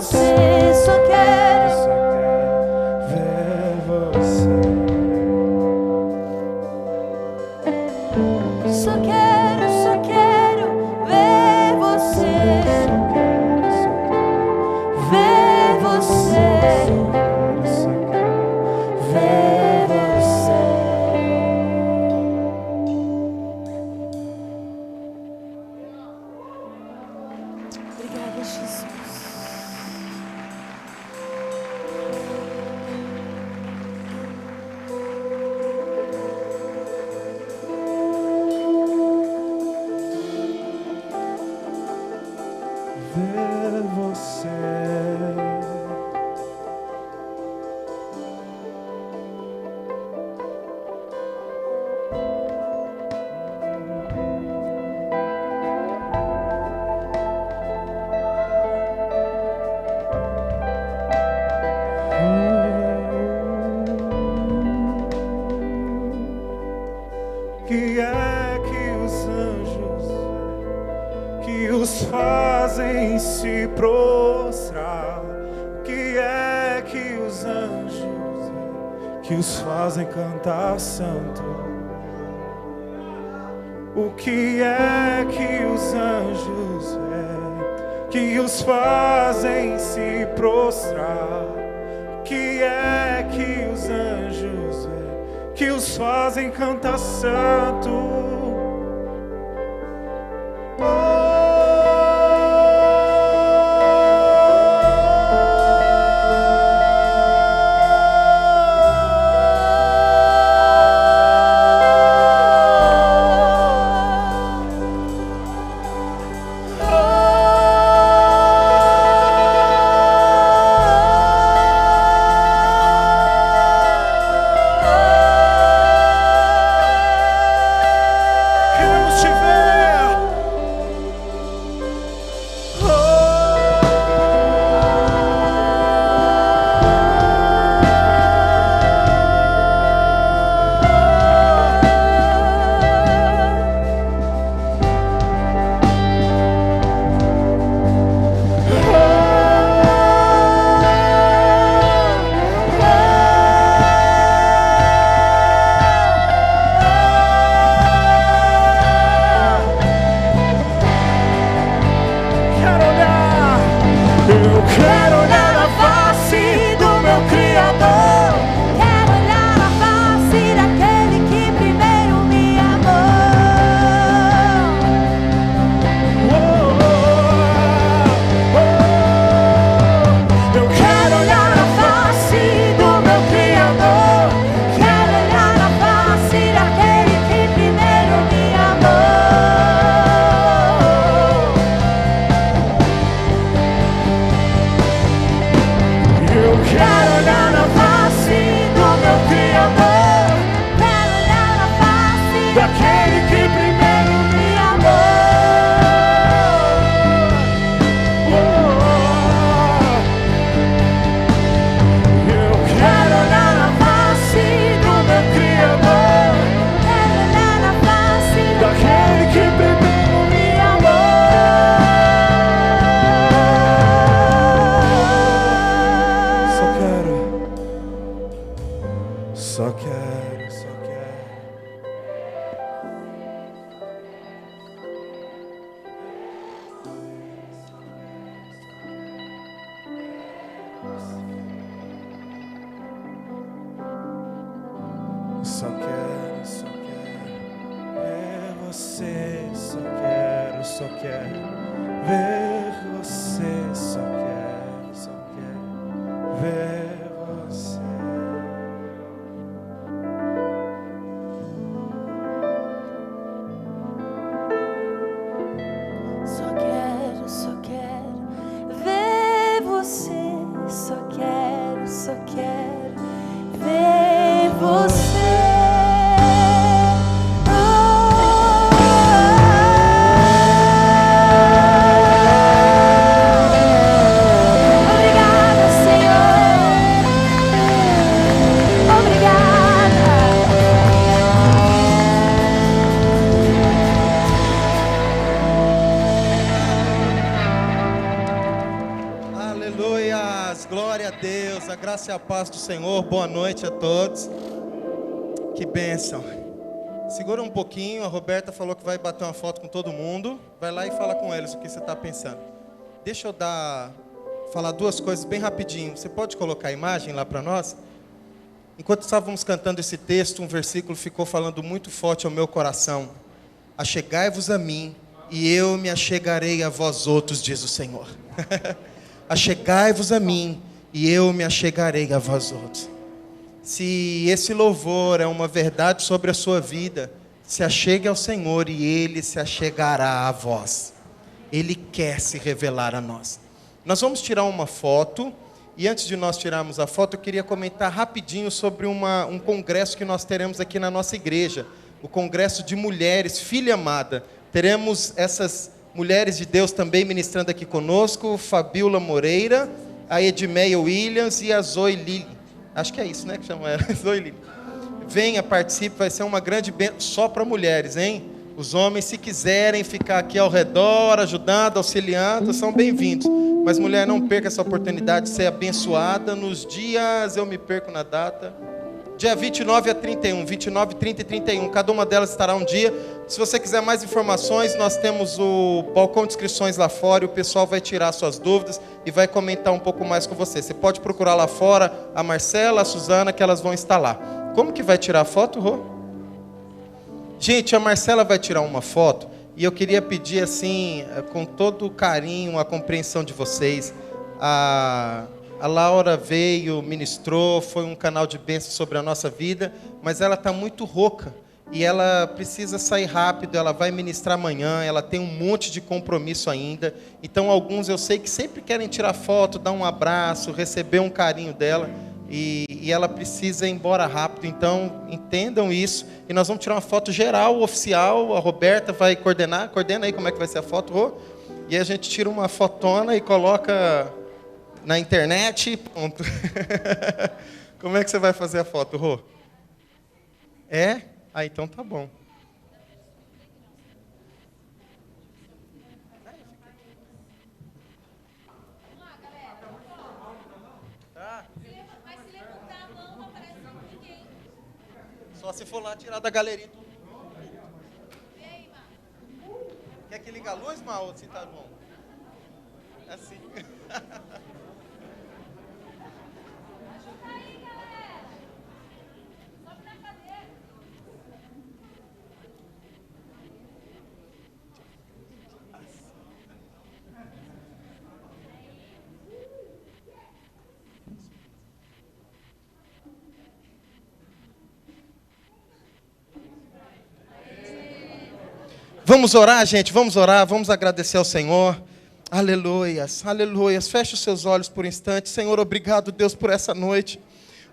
você, só quero. ver você. Só quero ver você. Ver você. Ver você. Obrigada, Jesus. Ver você. Que é que os anjos que os fazem se prostrar? O que é que os anjos que os fazem cantar santo? O que é que os anjos que os fazem se prostrar? O que é que os anjos que os fazem cantar santo? Queremos te ver. Eu quero olhar na face do meu Criador. Quero olhar na face daquele que primeiro me amou. Eu quero olhar na face do meu Criador. Quero olhar na face daquele que primeiro me amou. Eu quero olhar na face do meu Criador, Quero olhar na face daquele que primeiro me Eu quero olhar na face do meu Criador, Quero olhar na face daquele que primeiro me Só quero, só quero, só quero. Só quero ver você, só quero ver você, só quero ver você. Só quero ver você. Só quero ver você. Aleluias, glória a Deus, a graça e a paz do Senhor, boa noite a todos. Que bênção. Segura um pouquinho, a Roberta falou que vai bater uma foto com todo mundo. Vai lá e fala com eles o que você está pensando. Deixa eu falar duas coisas bem rapidinho. Você pode colocar a imagem lá para nós? Enquanto estávamos cantando esse texto, um versículo ficou falando muito forte ao meu coração. Achegai-vos a mim, e eu me achegarei a vós outros, diz o Senhor. Achegai-vos a mim, e eu me achegarei a vós outros. Se esse louvor é uma verdade sobre a sua vida, se achegue ao Senhor e Ele se achegará a vós. Ele quer se revelar a nós. Nós vamos tirar uma foto, e antes de nós tirarmos a foto, eu queria comentar rapidinho sobre um congresso que nós teremos aqui na nossa igreja, o Congresso de Mulheres, Filha Amada. Teremos essas mulheres de Deus também ministrando aqui conosco, Fabiola Moreira, a Edmeia Williams e a Zoe Lili. Acho que é isso, né, que chama ela, Zoe Lili. Venha, participe, vai ser uma grande bênção só para mulheres, hein? Os homens, se quiserem ficar aqui ao redor, ajudando, auxiliando, são bem-vindos. Mas, mulher, não perca essa oportunidade de ser abençoada nos dias, eu me perco na data, dia 29 a 31, 29, 30 e 31, cada uma delas estará um dia. Se você quiser mais informações, nós temos o balcão de inscrições lá fora, e o pessoal vai tirar suas dúvidas e vai comentar um pouco mais com você. Você pode procurar lá fora a Marcela, a Suzana, que elas vão estar lá. Como que vai tirar a foto, Rô? Gente, a Marcela vai tirar uma foto, e eu queria pedir assim, com todo o carinho, a compreensão de vocês. A Laura veio, ministrou, foi um canal de bênção sobre a nossa vida, mas ela está muito rouca e ela precisa sair rápido, ela vai ministrar amanhã, ela tem um monte de compromisso ainda. Então, alguns eu sei que sempre querem tirar foto, dar um abraço, receber um carinho dela, e ela precisa ir embora rápido. Então, entendam isso, e nós vamos tirar uma foto geral, oficial. A Roberta vai coordena aí como é que vai ser a foto, Rô? E a gente tira uma fotona e coloca na internet, ponto. Como é que você vai fazer a foto, Rô? É? Ah, então tá bom. Tá. Mas se levantar a mão, não aparece ninguém. Só se for lá tirar da galeria. E aí, Má? Quer que liga a luz, Má, ou se tá bom? Assim. Vamos orar, gente, vamos orar, vamos agradecer ao Senhor. Aleluias, aleluias. Feche os seus olhos por um instante. Senhor, obrigado, Deus, por essa noite.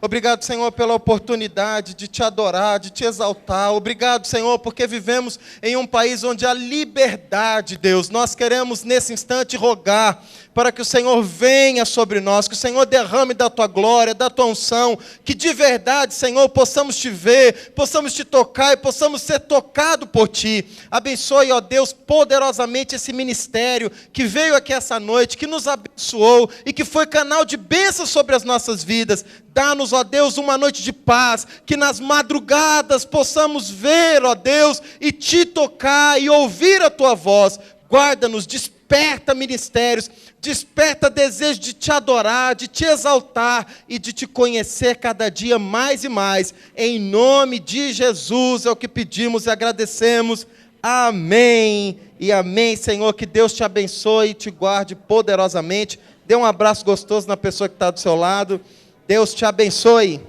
Obrigado, Senhor, pela oportunidade de te adorar, de te exaltar. Obrigado, Senhor, porque vivemos em um país onde há liberdade, Deus. Nós queremos, nesse instante, rogar para que o Senhor venha sobre nós, que o Senhor derrame da tua glória, da tua unção, que de verdade, Senhor, possamos te ver, possamos te tocar e possamos ser tocados por ti. Abençoe, ó Deus, poderosamente esse ministério que veio aqui essa noite, que nos abençoou e que foi canal de bênção sobre as nossas vidas. Dá-nos, ó Deus, uma noite de paz, que nas madrugadas possamos ver, ó Deus, e te tocar e ouvir a tua voz. Guarda-nos, desperta ministérios, desperta desejo de te adorar, de te exaltar e de te conhecer cada dia mais e mais. Em nome de Jesus é o que pedimos e agradecemos. Amém e amém, Senhor. Que Deus te abençoe e te guarde poderosamente. Dê um abraço gostoso na pessoa que está do seu lado. Deus te abençoe.